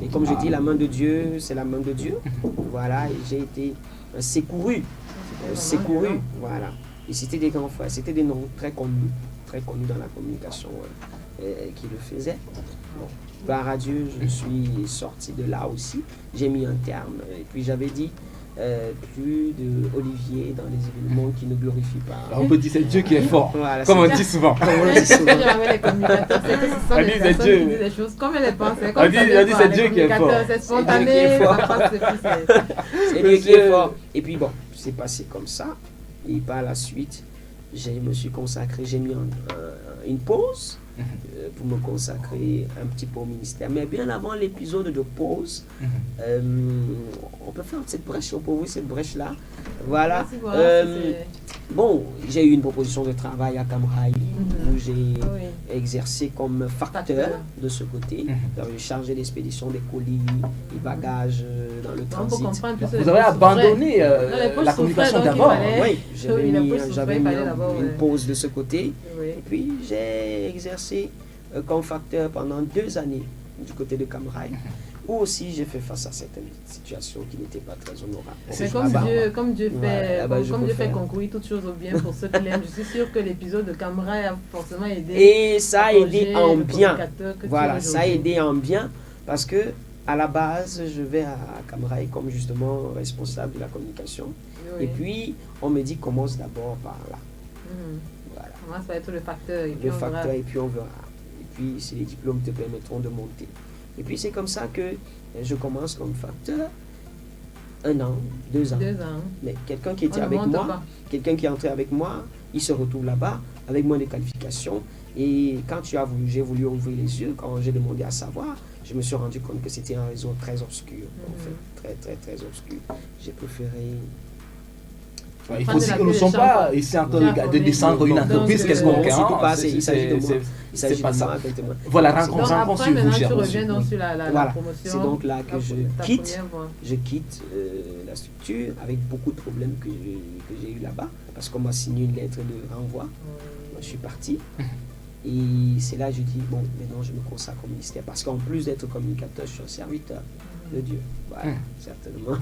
Et comme je dis, la main de Dieu, c'est la main de Dieu. Voilà, et j'ai été secouru. Secouru, voilà. Et c'était des grands frères, c'était des noms très connus dans la communication qui le faisaient. Bon. Par adieu, je suis sorti de là aussi. J'ai mis un terme. Et puis j'avais dit, plus de Olivier dans les événements qui ne glorifient pas. On peut dire c'est Dieu qui est fort, Voilà, comme on c'est- dit souvent. Comme on le dit Ce que souvent. j'avais les communicateurs, c'est que ce sont On les dit, c'est personnes Dieu. qui disent des choses comme elles les pensent. On dit, c'est Dieu qui est fort. C'est C'est spontané, Dieu qui est fort. ça passe depuis, C'est lui qui est fort. Et puis bon, c'est passé comme ça. Et par la suite, je me suis consacré, j'ai mis une pause pour me consacrer un petit peu au ministère. Mais bien avant l'épisode de pause, on peut faire cette brèche, on peut ouvrir cette brèche-là. Voilà. Merci, voilà, Bon, j'ai eu une proposition de travail à Camraï où j'ai Oui. exercé comme facteur Facteur. de ce côté. Mhm. J'avais chargé l'expédition des colis, des bagages dans le Donc, pour transit. comprendre plus, Vous avez abandonné les poches la communication souffraient, donc d'abord. il fallait- Oui, j'avais Oui, la mis, pause souffrait, j'avais il mis fallait d'abord, une ouais. pause de ce côté. Oui. Et puis j'ai exercé comme facteur pendant 2 années du côté de Camraï, où aussi j'ai fait face à certaines situations qui n'étaient pas très honorables. Mais C'est comme là-bas. Dieu Ouais, fait, là-bas, je comme Dieu préfère. fait concourir toutes choses au bien pour ceux qui l'aiment, je suis sûre que l'épisode de Camraï a forcément aidé. Et ça a aidé en le bien. communicateur que tu Voilà, es ça a aujourd'hui. aidé en bien parce que à la base, je vais à Camraï comme justement responsable de la communication. Oui. Et puis, on me dit commence d'abord par là. Mhm. Voilà, Comment ça va être le facteur et puis le on verra. facteur, et puis on verra. Et puis, si les diplômes te permettront de monter. Et puis, c'est comme ça que je commence comme facteur. 1 an, 2 ans. 2 ans. Mais quelqu'un qui On était ne avec monte moi, pas. quelqu'un qui est entré avec moi, il se retrouve là-bas avec moins de qualifications. Et quand j'ai voulu ouvrir les yeux, quand j'ai demandé à savoir, je me suis rendu compte que c'était un réseau très obscur, en fait, très très très obscur. J'ai préféré. Ouais, il faut Prendre aussi la que nous ne queue sommes des pas champs, ici en train bien de formé. descendre une Donc, entreprise non, quelconque. surtout hein. pas, il s'agit de moi. C'est Il s'agit pas de ça. moi, exactement. Voilà, Donc, Donc rencontre après, sur vous, maintenant, tu cher reviens monsieur. donc sur la Voilà. promotion. C'est donc là que je ta quitte. première voie. Je quitte la structure avec beaucoup de problèmes que j'ai eu là-bas parce qu'on m'a signé une lettre de renvoi. Moi, je suis parti. Et c'est là que je dis, bon, maintenant je me consacre au ministère. Parce qu'en plus d'être communicateur, je suis un serviteur de Dieu. Voilà, certainement.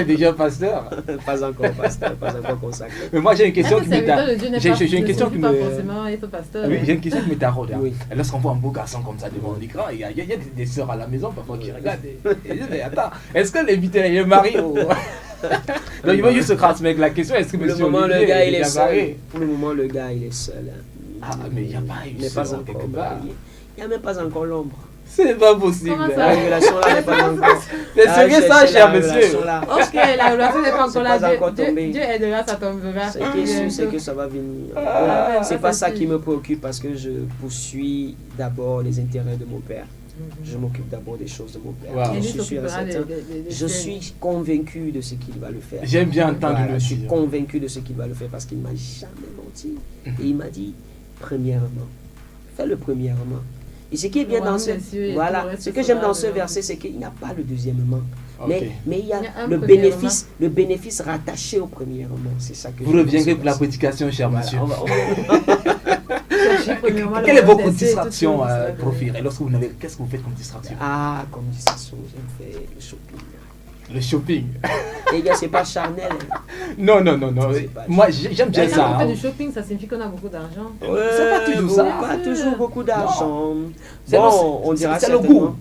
Déjà pasteur. Pas encore pasteur, pas encore consacré. Mais moi j'ai une question Être qui m'est serviteur de Dieu n'est j'ai pas- j'ai une ne question qui signifie me pas forcément être pasteur. oui, j'ai une question qui me taraude. Hein. Oui. Et lorsqu'on voit un beau garçon comme ça devant l'écran, il y a des sœurs à la maison parfois qui regardent et disent, mais attends, est-ce que l'invité est marié ou... Donc il va juste se transmettre la question, est-ce que Pour le monsieur moment, le Olivier gars, il est déjà seul. marié? Pour le moment, le gars, il est seul. Hein. Ah, mais il n'y a pas Il une n'est pas sœur encore quelque part. marié. Il n'y a même pas encore l'ombre. C'est pas possible. Comment ça La révélation là n'est pas encore. Mais Ah, sérieux ça, cherchez cher la monsieur. révélation là. Ok, la relation n'est pas C'est encore là. pas encore Dieu, tombé. Dieu aidera, ça tombera. Ce qui est sûr, c'est que ça va venir. Ah, C'est ça, pas c'est ça sûr. qui me préoccupe parce que je poursuis d'abord les intérêts de mon père. Je m'occupe d'abord des choses de mon père. Wow. Et Je lui suis sûr et s'occupera certain. des Je suis convaincu de ce qu'il va le faire. J'aime bien entendre Voilà, le je suis dire. convaincu de ce qu'il va le faire parce qu'il ne m'a jamais menti. Et il m'a dit, premièrement, fais-le premièrement. Et ce qui est bien Le dans royaume ce... des cieux et tout Voilà, le reste ce que j'aime sera dans ce de- verset, c'est qu'il n'y a pas le deuxièmement. Ok. Mais il y a, Il y a un le bénéfice rattaché au premièrement. C'est ça que Vous reviendrez pour la prédication, cher monsieur. Chercher premièrement le Quelle est royaume votre des cieux et tout distraction, le reste sera de- Profil? Et lorsque vous n'avez, qu'est-ce que vous faites comme distraction? Ah, comme distraction, j'aime faire le shopping. Le shopping. Les gars, c'est pas charnel. Hein. Non, non, non, non. C'est pas- Moi, j'aime bien Et ça. quand on fait hein. du shopping, ça signifie qu'on a beaucoup d'argent. C'est pas toujours bon, ça. Pas toujours beaucoup d'argent. C'est Bon, on dira c'est le certainement. goût.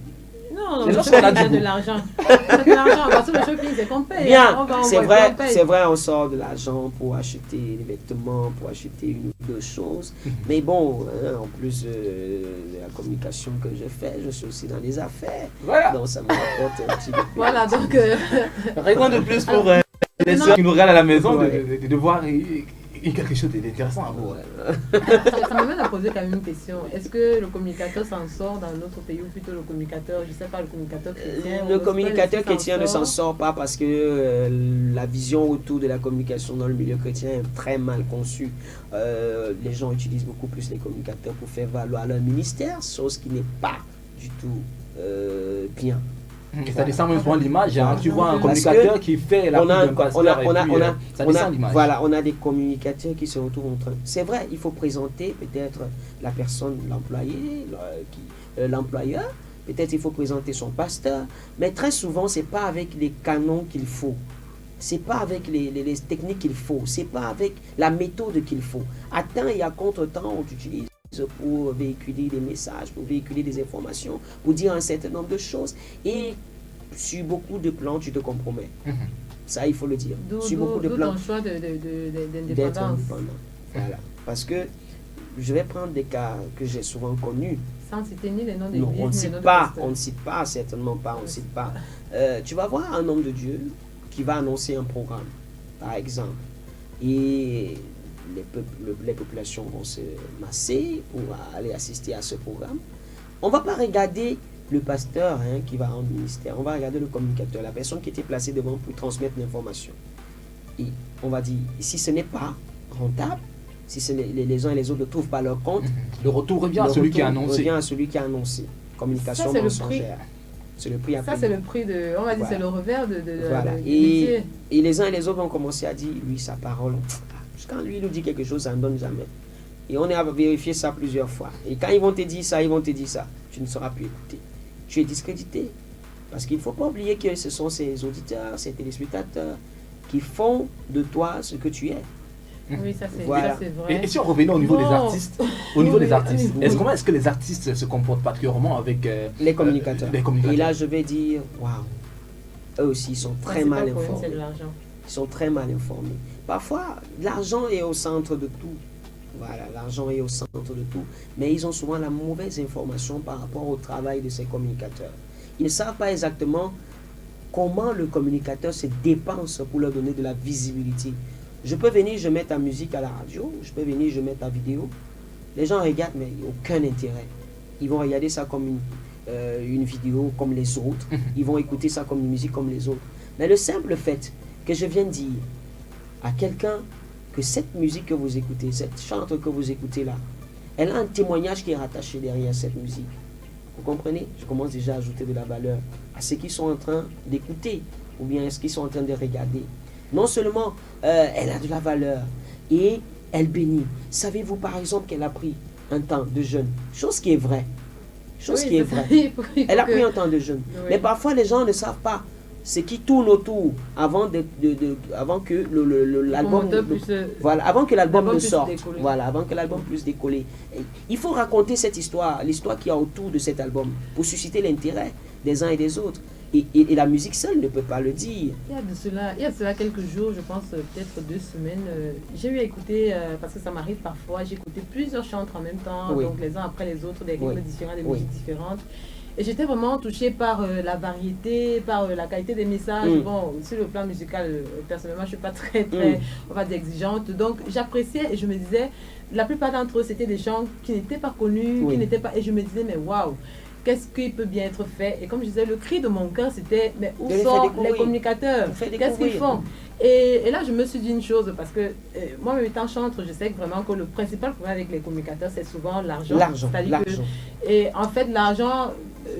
Non, C'est le lorsqu'on a shopping, du c'est de goût. l'argent. C'est de l'argent. Parce que le shopping, c'est qu'on paye. Bien, On va, on c'est va, vrai, on paye. c'est vrai, on sort de l'argent pour acheter des vêtements, pour acheter une ou deux choses. Mais bon, hein, en plus de la communication que je fais, je suis aussi dans les affaires. Voilà. Donc ça me rapporte un petit peu. Voilà, donc. Raison de plus pour les Non. soeurs qui nous regardent à la maison Ouais. de voir quelque chose d'intéressant à voir. Ça m'amène à poser quand même une question. Est-ce que le communicateur s'en sort dans notre pays ou plutôt le communicateur, je sais pas, le communicateur chrétien Le ou communicateur gospel, chrétien ne s'en sort pas parce que la vision autour de la communication dans le milieu chrétien est très mal conçue. Les gens utilisent beaucoup plus les communicateurs pour faire valoir leur ministère, chose qui n'est pas du tout bien. Et ça descend même souvent l'image. Hein. Tu vois un Parce communicateur qui fait la on a, pub d'un on a, pasteur on a, et puis, on a, ça on a- descend l'image. voilà, on a des communicateurs qui se retrouvent en train. C'est vrai, il faut présenter peut-être la personne, l'employé, l'employeur. Peut-être il faut présenter son pasteur, mais très souvent c'est pas avec les canons qu'il faut. C'est pas avec les techniques qu'il faut. C'est pas avec la méthode qu'il faut. À temps et à contre-temps, on utilise pour véhiculer des messages, pour véhiculer des informations, pour dire un certain nombre de choses. Et sur beaucoup de plans, tu te compromets. Ça, il faut le dire. D'où Sur beaucoup de plans, ton choix d'être d'indépendance. indépendant. Voilà. Parce que je vais prendre des cas que j'ai souvent connus. Sans citer ni les noms Non, d'église, on ne ni les cite noms de pas, pasteurs. on ne cite pas, certainement pas, on ne cite pas. Tu vas voir un homme de Dieu qui va annoncer un programme, par exemple. Et les populations vont se masser pour aller assister à ce programme. On ne va pas regarder le pasteur qui va rendre ministère, on va regarder le communicateur, la personne qui était placée devant pour transmettre l'information. Et on va dire, si ce n'est pas rentable, si les uns et les autres ne trouvent pas leur compte, Le retour revient à le celui qui a retour annoncé. revient à celui qui a annoncé. Communication Ça, c'est le mensongère. C'est le prix à Ça, payer. c'est le prix de. On va dire, Voilà. c'est le revers de Voilà. du métier. Et les uns et les autres ont commencé à dire, lui, sa parole, quand lui nous dit quelque chose, ça ne donne jamais. Et on est à vérifier ça plusieurs fois. Et quand ils vont te dire ça, tu ne sauras plus écouter. Tu es discrédité. Parce qu'il ne faut pas oublier que ce sont ces auditeurs, ces téléspectateurs qui font de toi ce que tu es. Oui, ça, c'est Voilà. ça, c'est vrai. Et si on revenait au niveau des Bon. artistes, au niveau Oui, des artistes, oui. comment est-ce que les artistes se comportent particulièrement avec Les communicateurs. les communicateurs? Et là, je vais dire, waouh, eux aussi, ils sont très mal C'est informés. de l'argent. Ils sont très mal informés. Parfois, l'argent est au centre de tout. Voilà, l'argent est au centre de tout. Mais ils ont souvent la mauvaise information par rapport au travail de ces communicateurs. Ils ne savent pas exactement comment le communicateur se dépense pour leur donner de la visibilité. Je peux venir, je mets ta musique à la radio, je peux venir, je mets ta vidéo. Les gens regardent, mais aucun intérêt. Ils vont regarder ça comme une vidéo comme les autres. Ils vont écouter ça comme une musique comme les autres. Mais le simple fait que je viens de dire à quelqu'un que cette musique que vous écoutez, cette chante que vous écoutez là, elle a un témoignage qui est rattaché derrière cette musique. Vous comprenez? Je commence déjà à ajouter de la valeur à ceux qui sont en train d'écouter ou bien à ceux qui sont en train de regarder. Non seulement elle a de la valeur et elle bénit. Savez-vous par exemple qu'elle a pris un temps de jeûne? Chose qui est vraie. Chose Oui, qui est c'est ça. vraie. Il faut Elle a que- pris un temps de jeûne. Oui. Mais parfois les gens ne savent pas ce qui tourne autour avant que l'album promoteur puisse, voilà, avant que l'album l'album ne puisse sorte. décoller. Voilà, avant que l'album puisse décoller. Et il faut raconter cette histoire, l'histoire qu'il y a autour de cet album pour susciter l'intérêt des uns et des autres. Et la musique seule ne peut pas le dire. Il y a de cela quelques jours, je pense peut-être 2 semaines, j'ai eu à écouter, parce que ça m'arrive parfois, j'ai écouté plusieurs chantres en même temps, Oui. donc les uns après les autres, des rythmes Oui. différents, des Oui. musiques différentes. Et j'étais vraiment touchée par la variété, par la qualité des messages. Mm. Bon, sur le plan musical, personnellement, je ne suis pas très, on va dire, exigeante. Donc, j'appréciais et je me disais, la plupart d'entre eux, c'était des gens qui n'étaient pas connus, Oui. qui n'étaient pas... Et je me disais, mais waouh, qu'est-ce qui peut bien être fait? Et comme je disais, le cri de mon cœur, c'était, mais où De les faire sont découvrir. les communicateurs? De faire Qu'est-ce qu'ils découvrir. font? Et là, je me suis dit une chose, parce que moi, même étant chantre, je sais que vraiment que le principal problème avec les communicateurs, c'est souvent l'argent. L'argent, C'est-à-dire que- l'argent. et en fait, l'argent,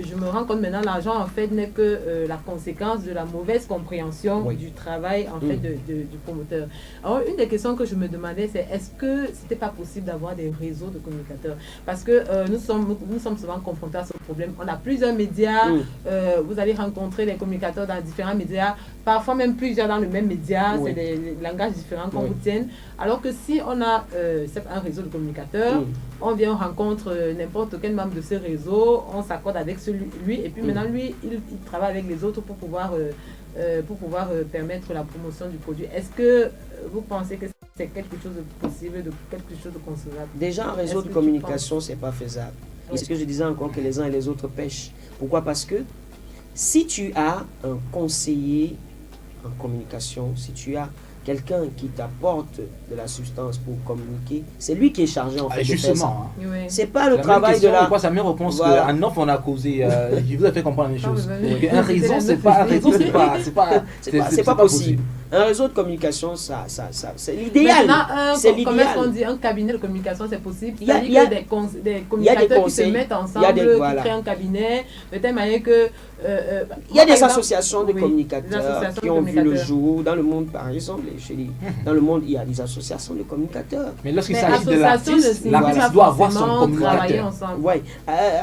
je me rends compte maintenant, l'argent, en fait, n'est que la conséquence de la mauvaise compréhension Oui. du travail, en fait, du promoteur. Alors, une des questions que je me demandais, c'est est-ce que c'était pas possible d'avoir des réseaux de communicateurs? Parce que nous sommes souvent confrontés à ce problème. On a plusieurs médias, vous allez rencontrer des communicateurs dans différents médias, parfois même plusieurs dans le même média, Oui. c'est des langages différents qu'on Oui. retienne. Alors que si on a un réseau de communicateurs, on vient, on rencontre n'importe quel membre de ce réseau, on s'accorde avec lui, et puis maintenant lui, il travaille avec les autres pour pouvoir permettre la promotion du produit. Est-ce que vous pensez que c'est quelque chose de possible, de quelque chose de concevable? Déjà, un réseau Est-ce de que tu communication, c'est pas faisable. Oui. Et c'est ce que je disais encore, que les uns et les autres pêchent. Pourquoi? Parce que si tu as un conseiller en communication, si tu as quelqu'un qui t'apporte de la substance pour communiquer, c'est lui qui est chargé en fait de faire ça. Justement. hein. Oui. C'est pas le La travail même de question, la... quoi, ça me réponse Voilà. qu'en off on a causé, je vous ai fait comprendre la même Ah, chose. mais vas-y. Un réseau, C'était c'est la pas, un neuf réseau, idée. c'est pas possible. Un réseau de communication, c'est l'idéal. Maintenant, C'est comment est-ce qu'on l'idéal. dit un cabinet de communication, c'est possible? Il y a- C'est-à-dire il y a- que des communicateurs qui se conseils, mettent il y a ensemble, des- qui voilà. créent un cabinet, de telle manière que... Il y a des associations de des communicateurs associations qui de ont vu le communicateurs. jour. Dans le monde, par exemple, dans le monde, il y a des associations de communicateurs. Mais lorsqu'il Mais s'agit de association ne l'artiste, signifie l'artiste pas doit avoir son forcément travailler communicateur. ensemble. Ouais.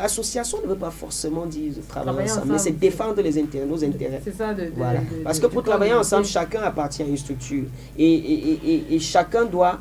Association ne veut pas forcément dire travailler Travailler ensemble, mais ensemble. c'est défendre les intérêts, nos intérêts. C'est ça. Voilà. Parce que pour travailler ensemble, chacun appartient à une structure. Et chacun doit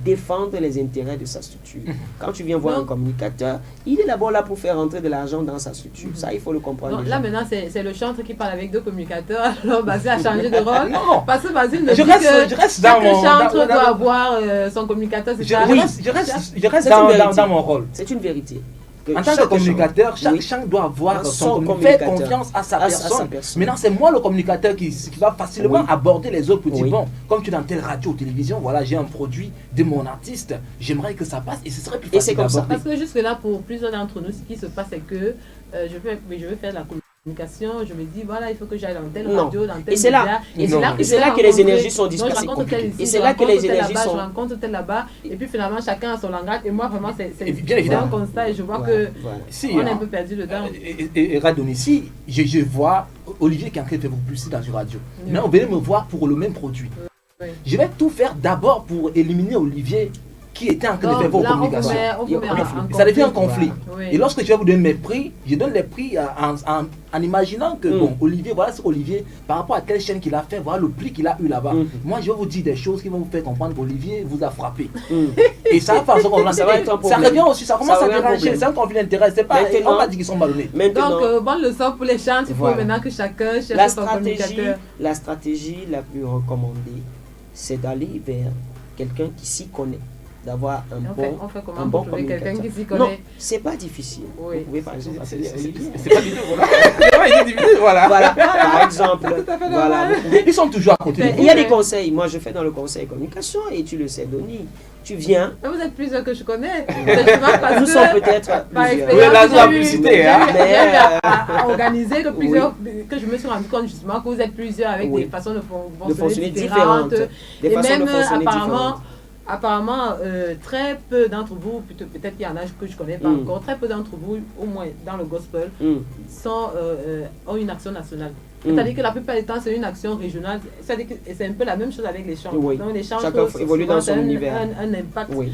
défendre les intérêts de sa structure. Quand tu viens voir Donc- un communicateur, il est d'abord là pour faire rentrer de l'argent dans sa structure. Ça, il faut le comprendre. Donc, déjà. là maintenant c'est le chantre qui parle avec 2 communicateurs. Alors Basile a changé de rôle. Non. Parce que Basile me Je dit reste- que je reste chaque dans mon- chantre dans- doit avoir son communicateur. C'est Je ça? reste C'est dans une vérité. dans mon rôle. C'est une vérité. Que En tant que chaque communicateur, chambre- chaque doit avoir Son son faire communicateur. confiance à sa À sa personne. personne. Maintenant, c'est moi le communicateur qui va facilement Oui. aborder les autres pour dire Oui. bon, comme tu es dans telle radio ou télévision, voilà, j'ai un produit de mon artiste, j'aimerais que ça passe et ce serait plus Et facile c'est comme ça. d'aborder. Parce que jusque là, pour plusieurs d'entre nous, ce qui se passe, c'est que je vais faire de la communication. communication, je me dis, voilà, il faut que j'aille dans telle Non. radio, dans tel Et c'est là- média. et c'est là que les rencontrer- énergies sont donc, je dispersées. rencontre tel ici, Et c'est je là que rencontre les tel énergies là-bas, sont- je rencontre tel là-bas. Et puis finalement, chacun a son langage. Et moi, vraiment, c'est bien évidemment. un constat. Et je vois Voilà, que voilà. Si, on est hein. un peu perdu dedans. Et Radon ici, je vois Olivier qui est en train de faire beaucoup plus dans une radio. Oui. Mais on venait me voir pour le même produit. Oui. Je vais tout faire d'abord pour éliminer Olivier qui était en train de faire Donc vos là, on communications. peut mettre en Ça devient un conflit. conflit. Oui. Et lorsque je vais vous donner mes prix, je donne les prix en imaginant que, bon, Olivier, voilà ce qu'Olivier, par rapport à telle chaîne qu'il a fait, voilà le prix qu'il a eu là-bas. Moi, je vais vous dire des choses qui vont vous faire comprendre qu'Olivier vous a frappé. Et ça va faire Ça va être un ça problème. revient aussi, ça commence Ça à revient un déranger. problème. C'est un conflit d'intérêt. C'est pas, Maintenant- on va dire qu'ils sont malhonnés. Maintenant, Donc, bonne leçon pour les chants. Il faut Voilà. maintenant que chacun la cherche son stratégie, communicateur. la stratégie la plus recommandée, c'est d'aller vers quelqu'un qui s'y connaît, d'avoir un On fait comment un bon pour trouver quelqu'un qui s'y Non, connaît? c'est pas difficile. Oui. Vous pouvez par exemple appeler Olivier. C'est pas du tout, voilà. Il est divisé, voilà. Voilà, par exemple. Voilà, vous pouvez- Ils sont toujours à côté de Il vous. y a des conseils. Moi, je fais dans le conseil communication et tu le sais, Donny. Tu viens. Mais vous êtes plusieurs que je connais. C'est justement parce Nous que, sommes peut-être par plusieurs. expérience, Oui, là, j'ai la eu- publicité, j'ai eu- hein. j'ai eu à organiser que je me suis rendu compte justement que vous êtes plusieurs avec Oui. des façons de De fonctionner fonctionner différentes. différentes. Des Et façons même de fonctionner différentes. apparemment, très peu d'entre vous, peut-être qu'il y en a que je connais pas encore, très peu d'entre vous, au moins dans le gospel, ont une action nationale. C'est-à-dire que la plupart du temps, c'est une action régionale. C'est-à-dire que c'est un peu la même chose avec les chants. Oui. Donc les chants, Chacun souvent, évolue dans c'est son univers. un impact Oui.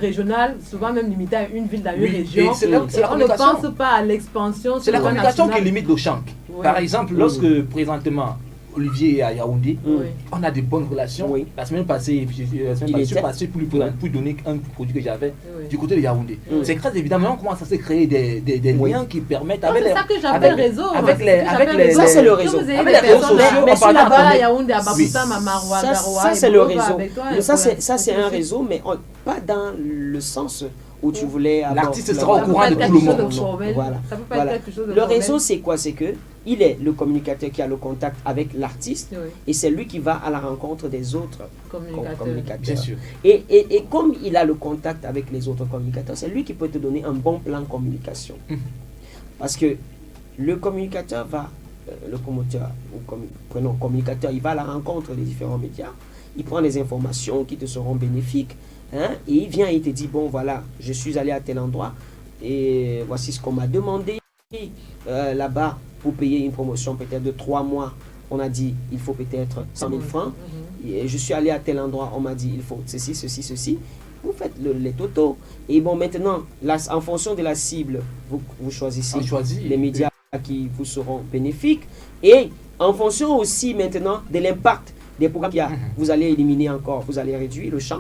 régional, souvent même limité à une ville, dans une Oui, région. et c'est la Et on ne communication. pense pas à l'expansion. C'est la sur le communication qui national. limite le champ. Oui. Par exemple, lorsque présentement Olivier est à Yaoundé, Oui. on a de bonnes relations. Oui. La semaine passée, je suis passé pour lui donner un produit que j'avais Oui. du côté de Yaoundé. C'est très évidemment, on commence à se créer des Oui. liens qui permettent Non, avec c'est les. ça que j'appelle avec- réseau. avec C'est les- ce que avec j'appelle les- Ça, c'est le Que réseau. vous ayez Avec des les réseaux personnes sociaux, mais on si parle là-bas, pas à de- Yaoundé, à Oui. Baboussa, Mamarwa, Ça, Garoua, ça, et c'est le Bobo réseau. avec toi, Mais et ça, voilà. c'est un réseau, mais pas dans le sens où tu voulais avoir. L'artiste sera Ça au peut courant être de quelque tout le chose monde. de formel. Voilà. Ça peut pas Voilà. être quelque chose de Le formel. réseau, c'est quoi? C'est que il est le communicateur qui a le contact avec l'artiste Oui, et c'est lui qui va à la rencontre des autres communicateur. communicateurs. Bien sûr. Et comme il a le contact avec les autres communicateurs, c'est lui qui peut te donner un bon plan de communication. Parce que le communicateur va, le promoteur, ou prenons communicateur, il va à la rencontre des différents médias, il prend les informations qui te seront bénéfiques, hein, et il vient et il te dit, bon voilà, je suis allé à tel endroit, et voici ce qu'on m'a demandé. Là-bas, pour payer une promotion peut-être de 3 mois, on a dit, il faut peut-être 100 000 francs. Et je suis allé à tel endroit, on m'a dit, il faut ceci, ceci, ceci. Vous faites les totaux. Et bon, maintenant, en fonction de la cible, vous choisissez On choisit. les médias qui vous seront bénéfiques. Et en fonction aussi maintenant de l'impact des programmes qu'il y a, vous allez éliminer encore, vous allez réduire le champ.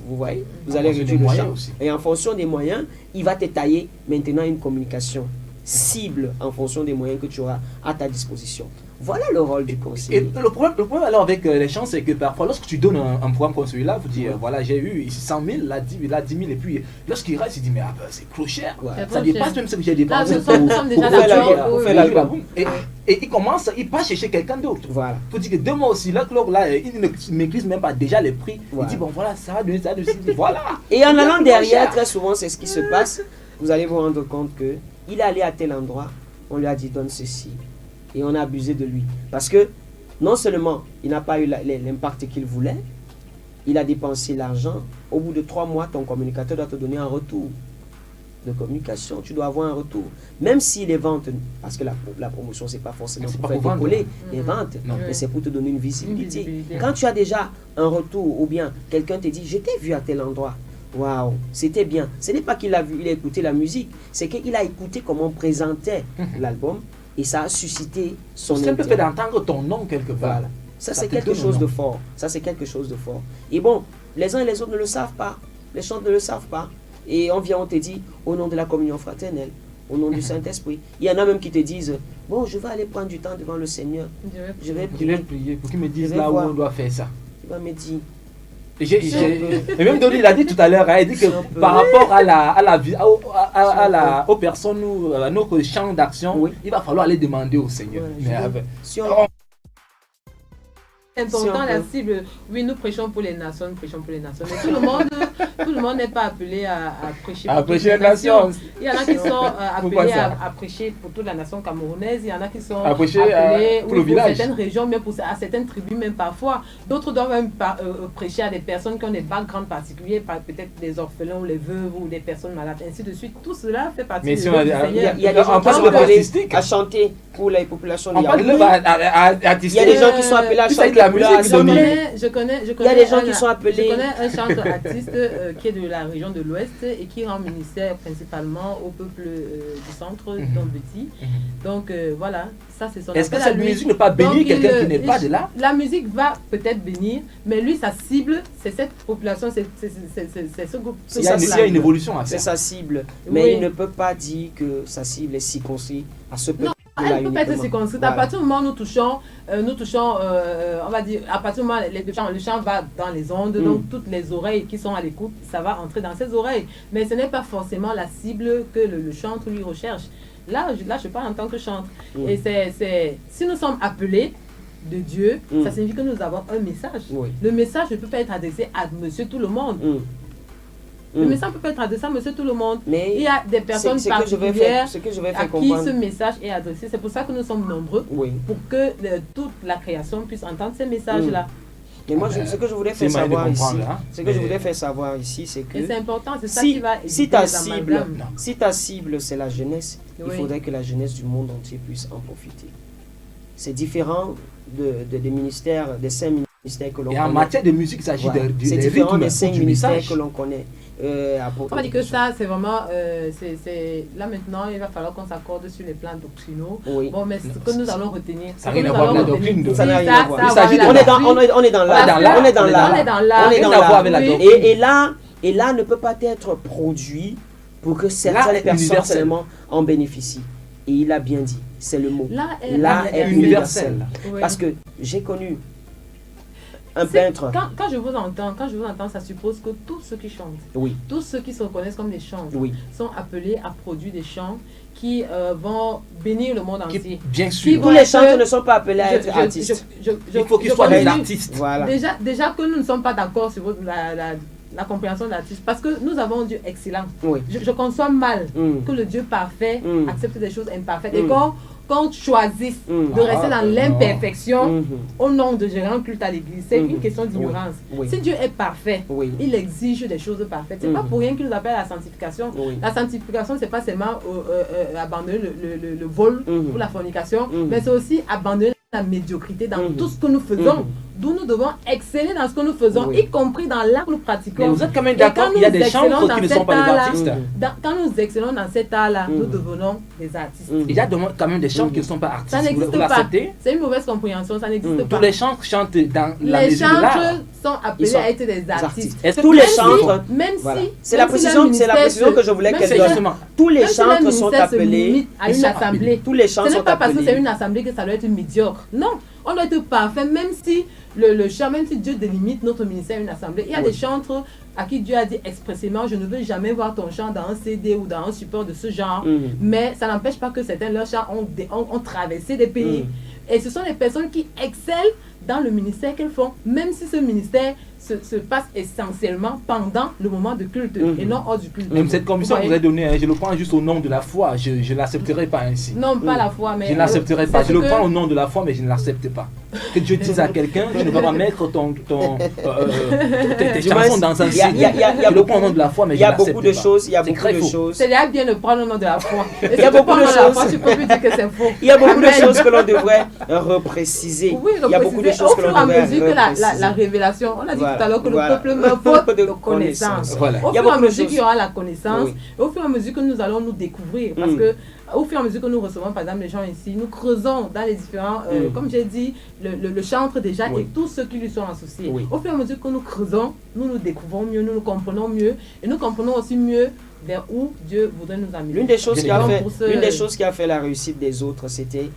Vous voyez, vous En allez fonction réduire des le moyens champ. aussi. Et en fonction des moyens, il va te tailler maintenant une communication cible en fonction des moyens que tu auras à ta disposition. Voilà le rôle du Et conseiller. le problème alors avec les champs, c'est que parfois, lorsque tu donnes un programme comme celui-là, vous dites, voilà, j'ai eu ici 100 000, là 10 000, et puis lorsqu'il reste, il dit, mais ah, ben, c'est trop cher. Ouais. Ça dépasse même ce que j'ai dépensé. Là, nous sommes déjà faire d'accord. la- Oui, faire oui. la- Et il commence, il passe chercher quelqu'un d'autre. Voilà. Il faut dire que 2 mois aussi, là, il ne maîtrise même pas déjà les prix. Voilà. Il dit, bon voilà, ça va donner ça, voilà. Et en C'est allant plus derrière, cher. très souvent, c'est ce qui se passe. Vous allez vous rendre compte que il est allé à tel endroit, on lui a dit donne ceci. Et on a abusé de lui. Parce que non seulement il n'a pas eu l'impact qu'il voulait, il a dépensé l'argent. Au bout de 3 mois, ton communicateur doit te donner un retour de communication. Tu dois avoir un retour. Même si les ventes, parce que la promotion, c'est pas forcément C'est pour pas faire pour vendre. décoller les ventes, Non. mais c'est pour te donner une visibilité. visibilité. Quand tu as déjà un retour, ou bien quelqu'un te dit, je t'ai vu à tel endroit. Waouh, c'était bien. Ce n'est pas qu'il a vu, il a écouté la musique, c'est qu'il a écouté comment on présentait l'album et ça a suscité son C'est un peu fait intérêt. d'entendre ton nom quelque part. Voilà. Ça, Ça c'est te quelque donne chose un de nom. fort. Ça, c'est quelque chose de fort. Et bon, les uns et les autres ne le savent pas. Les chants ne le savent pas. Et on vient, on te dit, au nom de la communion fraternelle, au nom du Saint-Esprit. Il y en a même qui te disent, bon, je vais aller prendre du temps devant le Seigneur. Je vais Je vais prier. prier pour qu'il me dise Je vais là où voir. on doit faire ça. Il va me dire, Et même Donny, il a dit tout à l'heure, hein, il dit que C'est un peu- par rapport aux personnes ou à notre champ d'action, Oui. il va falloir aller demander au Seigneur. Voilà, Mais je- avec- si on, Important Si on la peut. cible. Oui, nous prêchons pour les nations, nous prêchons pour les nations. Mais tout le monde Tout le monde n'est pas appelé à prêcher À pour toute prêcher la la nation. Il y en a qui sont Pourquoi appelés ça à prêcher pour toute la nation camerounaise. Il y en a qui sont À prêcher, appelés pour le pour village. certaines régions, mais à certaines tribus même parfois. D'autres doivent même prêcher à des personnes qui ont des backgrounds particuliers, peut-être des orphelins ou les veuves ou des personnes malades, ainsi de suite. Tout cela fait partie Mais de si on l'œuvre a- du Il y a, Seigneur. il y a des gens On qui parle sont de appelés artistique. à chanter pour les populations On de parle de Yaoundé. l'œuvre Il artistique. y a des gens qui sont appelés à Plus chanter avec la pour musique, la c'est Dominique. Je connais Il y a des gens qui sont Je appelés. connais un chanteur artiste qui est de la région de l'Ouest et qui rend ministère principalement au peuple du centre d'Ambeti. Donc voilà, ça c'est son Est-ce que appel à cette lui. musique ne peut pas Donc, bénir quelqu'un qui n'est pas de là? La musique va peut-être bénir, mais lui sa cible, c'est cette population, c'est ce groupe. Il y a une évolution à C'est faire. sa cible. Mais Oui. il ne peut pas dire que sa cible est circonscrite à ce peuple. Elle ne peut pas être circonscrite. À partir du moment où nous touchons, on va dire, à partir du moment où le chant va dans les ondes, donc toutes les oreilles qui sont à l'écoute, ça va entrer dans ses oreilles. Mais ce n'est pas forcément la cible que le chantre lui recherche. Là, je parle en tant que chantre. Et si nous sommes appelés de Dieu, ça signifie que nous avons un message. Oui. Le message ne peut pas être adressé à monsieur tout le monde. Le message peut pas être adressé à monsieur tout le monde. Mais il y a des personnes ce que je vais particulières faire, ce que je vais à faire qui comprendre. ce message est adressé. C'est pour ça que nous sommes nombreux, Oui. pour que toute la création puisse entendre ces messages-là. Mais moi, ce que je voulais c'est faire une manière de savoir ici, comprendre, hein. ce que je voulais faire savoir ici, c'est que Et c'est important, c'est ça si, qui va si éviter ta les cible, amalgames. si ta cible c'est la jeunesse, Oui. il faudrait que la jeunesse du monde entier puisse en profiter. C'est différent des ministères, des 5 ministères que l'on Et en connaît. matière de musique, il s'agit Voilà. de C'est différent rythmes des ou 5 du ministères message. que l'on connaît. On va dire que ça, c'est vraiment, là maintenant, il va falloir qu'on s'accorde sur les plans doctrinaux. Oui. Bon, mais ce que nous allons retenir, Ça n'a ce que rien à nous voir allons avec la retenir, doctrine, ça n'a oui, rien à voir. ça Il a s'agit à voir de- avec la on est dans Voilà, l'art. dans On est dans l'art. l'art. On est dans l'art. On est Rien dans à voir l'art. avec la Oui. doctrine. Et là ne peut pas être produit pour que L'art certaines est personnes universel. seulement en bénéficient. Et il a bien dit, c'est le mot. L'art est universel. universel. Oui. Parce que j'ai connu un C'est- peintre. Quand je vous entends, ça suppose que tous ceux qui chantent, Oui, tous ceux qui se reconnaissent comme des chantres, oui. sont appelés à produire des chants qui vont bénir le monde entier. Bien Qui sûr. Tous vont les être- chantres ne sont pas appelés à être artistes. Il faut qu'ils soient des artistes. Voilà. Déjà que nous ne sommes pas d'accord sur la compréhension de l'artiste, parce que nous avons un Dieu excellent. Oui. Je conçois mal Mm. que le Dieu parfait Mm. accepte des choses imparfaites. Mm. Et qu'on choisisse Mm. de rester dans non. l'imperfection Mhm. au nom de gérer un culte à l'église, c'est Mhm. une question d'ignorance. Oui. Si Dieu est parfait, Oui. il exige des choses parfaites. C'est pas Mhm. pour rien qu'il nous appelle à la sanctification. Oui. La sanctification, c'est pas seulement abandonner le vol Mhm. ou la fornication, Mhm. mais c'est aussi abandonner la médiocrité dans Mhm. tout ce que nous faisons. Mhm. D'où nous devons exceller dans ce que nous faisons, Oui. y compris dans l'art que nous pratiquons. Mais vous êtes quand même Et quand d'accord qu'il y a nous des excellons chantres dans qui ne cet sont pas des art-là, artistes. Quand nous excellons dans cet art-là, nous Mhm. devenons des artistes. Mhm. Il y a quand même des chantres qui ne sont pas artistes. Ça n'existe Vous pas. l'acceptez? C'est une mauvaise compréhension, ça n'existe Mhm. pas. Tous les chantres chantent dans la Les musique de l'art. chantres sont appelés Ils sont à être des artistes. Est-ce que Tous les Même si- chantres. Même Voilà. si. C'est la même si précision, leur c'est la ministère précision que je voulais même qu'elle si C'est donne. leur- justement. Tous les même si leur chantres sont ministère se appelés. limite à ils une sont assemblée. Tous les Ce chantres n'est sont pas parce que c'est appelés. une assemblée que ça doit être médiocre. Non, on doit être parfait, même si le chant, même si Dieu délimite notre ministère à une assemblée. Il y a Oui. des chantres à qui Dieu a dit expressément, je ne veux jamais voir ton chant dans un CD ou dans un support de ce genre. Mhm. Mais ça n'empêche pas que certains, leurs chants ont traversé des pays. Et ce sont des personnes qui excellent dans le ministère qu'elles font, même si ce ministère se passe essentiellement pendant le moment de culte et non hors du culte. Même cette commission que Vous vous avez voyez? donnée, hein, je le prends juste au nom de la foi. Je ne l'accepterai pas ainsi. Non, pas la foi, mais... Je ne l'accepterai pas. c'est Je le que- prends au nom de la foi, mais je ne l'accepte pas. Que Dieu dise à quelqu'un, tu ne vas pas mettre tes Du chansons moins, dans un il y a- CD. il y a Je le prends au nom de la foi, mais Il je y ne a l'accepte beaucoup de pas. choses. Il y a C'est beaucoup très de faux. choses. C'est là bien de prendre le nom de la foi. Et Il y a si tu beaucoup prends de le nom de la choses. foi, tu peux plus dire que c'est faux. Il y a beaucoup de Amen. choses que l'on devrait repréciser. Oui, Il y a beaucoup de choses au que fur l'on et à devrait mesure que la repréciser. révélation, on a dit Voilà, tout à l'heure que voilà. le peuple meurt faute de connaissance. connaissance. Voilà. Au Il y a fur et à beaucoup de mesure qu'il y choses. aura la connaissance, Oui. et au fur et à mesure que nous allons nous découvrir, parce que au fur et à mesure que nous recevons par exemple les gens ici, nous creusons dans les différents, comme j'ai dit, le chantre déjà Oui. et tous ceux qui lui sont associés. Oui. Au fur et à mesure que nous creusons, nous nous découvrons mieux, nous nous comprenons mieux, et nous comprenons aussi mieux vers où Dieu voudrait nous amener. L'une des choses qui a Donc, fait, pour ce- l'une des choses qui a fait la réussite des autres, c'était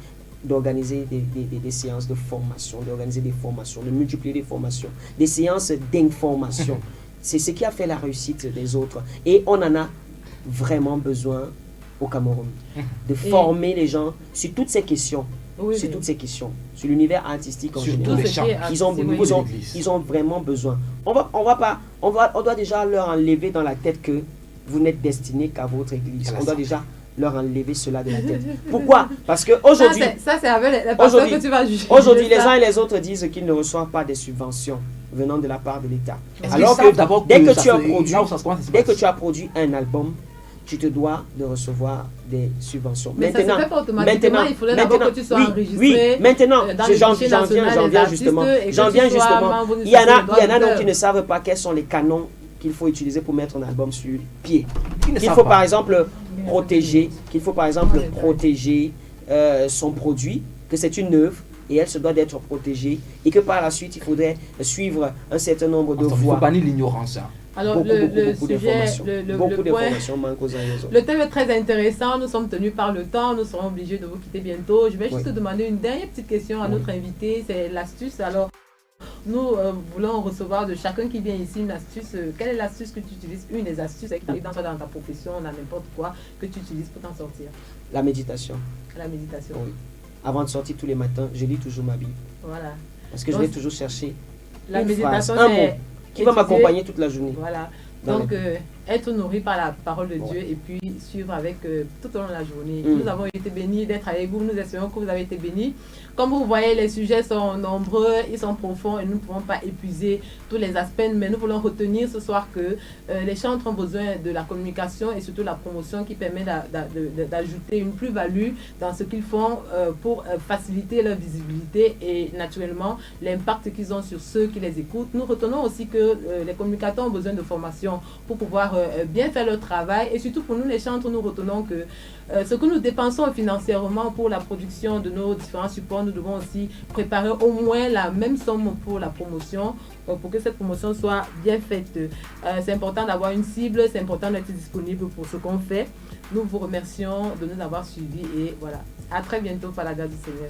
d'organiser des séances de formation, d'organiser des formations, de multiplier les formations, des séances d'information. C'est ce qui a fait la réussite des autres. Et on en a vraiment besoin au Cameroun, de former les gens sur toutes ces questions. Oui, sur oui. toutes ces questions, sur l'univers artistique en Sur général. tous les ce champs. qui est Ils ont, artistique, oui. ils ont vraiment besoin. On doit déjà leur enlever dans la tête que vous n'êtes destiné qu'à votre église. C'est On doit ça. déjà leur enlever cela de la tête. Pourquoi? Parce qu'aujourd'hui, Ça, c'est avec les pasteurs Aujourd'hui- que tu vas juger. aujourd'hui, les ça. uns et les autres disent qu'ils ne reçoivent pas des subventions venant de la part de l'État. Est-ce Alors qu'ils savent que d'abord dès que ça tu as se- produit, là où ça se commence, ça se dès que passe. tu as produit un album, tu te dois de recevoir des subventions. Mais ça se fait pas automatiquement, il faudrait d'abord que tu sois enregistré, oui, maintenant, dans le j'en fichier viens national des justement. artistes et que J'en tu viens sois justement. membre d'une Il y en a société de droits donc qui d'auteur. ne savent pas quels sont les canons qu'il faut utiliser pour mettre un album sur pied. Ils ne Qu'il savent faut pas. par exemple protéger son produit, que c'est une œuvre et elle se doit d'être protégée et que par la suite il faudrait suivre un certain nombre de Il ne faut voies. pas nier l'ignorance. Hein. Alors, Beaucoup le sujet, d'informations. Beaucoup le point, d'informations manquent aux uns et aux autres. le thème est très intéressant, nous sommes tenus par le temps, nous serons obligés de vous quitter bientôt. Je vais juste Oui. te demander une dernière petite question à Oui. notre invité, c'est l'astuce. Alors, nous voulons recevoir de chacun qui vient ici une astuce. Quelle est l'astuce que tu utilises? Une des astuces qui t'arrive dans ta profession, dans n'importe quoi, que tu utilises pour t'en sortir. La méditation. La méditation. Oui. Avant de sortir tous les matins, je lis toujours ma Bible. Voilà. Parce que je Donc, vais toujours chercher La une méditation, phrase, un c'est mot qui va étudier- m'accompagner toute la journée. Voilà. Dans Donc, être nourri par la parole de Ouais. Dieu et puis suivre avec tout au long de la journée. Mm. Nous avons été bénis d'être avec vous. Nous espérons que vous avez été bénis. Comme vous voyez, les sujets sont nombreux, ils sont profonds et nous ne pouvons pas épuiser tous les aspects. Mais nous voulons retenir ce soir que les chantres ont besoin de la communication et surtout la promotion qui permet d'ajouter une plus-value dans ce qu'ils font pour faciliter leur visibilité et naturellement l'impact qu'ils ont sur ceux qui les écoutent. Nous retenons aussi que les communicateurs ont besoin de formation pour pouvoir bien faire leur travail et surtout pour nous les chantres, nous retenons que ce que nous dépensons financièrement pour la production de nos différents supports, nous devons aussi préparer au moins la même somme pour la promotion pour que cette promotion soit bien faite. C'est important d'avoir une cible, c'est important d'être disponible pour ce qu'on fait. Nous vous remercions de nous avoir suivis et voilà. À très bientôt par la grâce du Seigneur.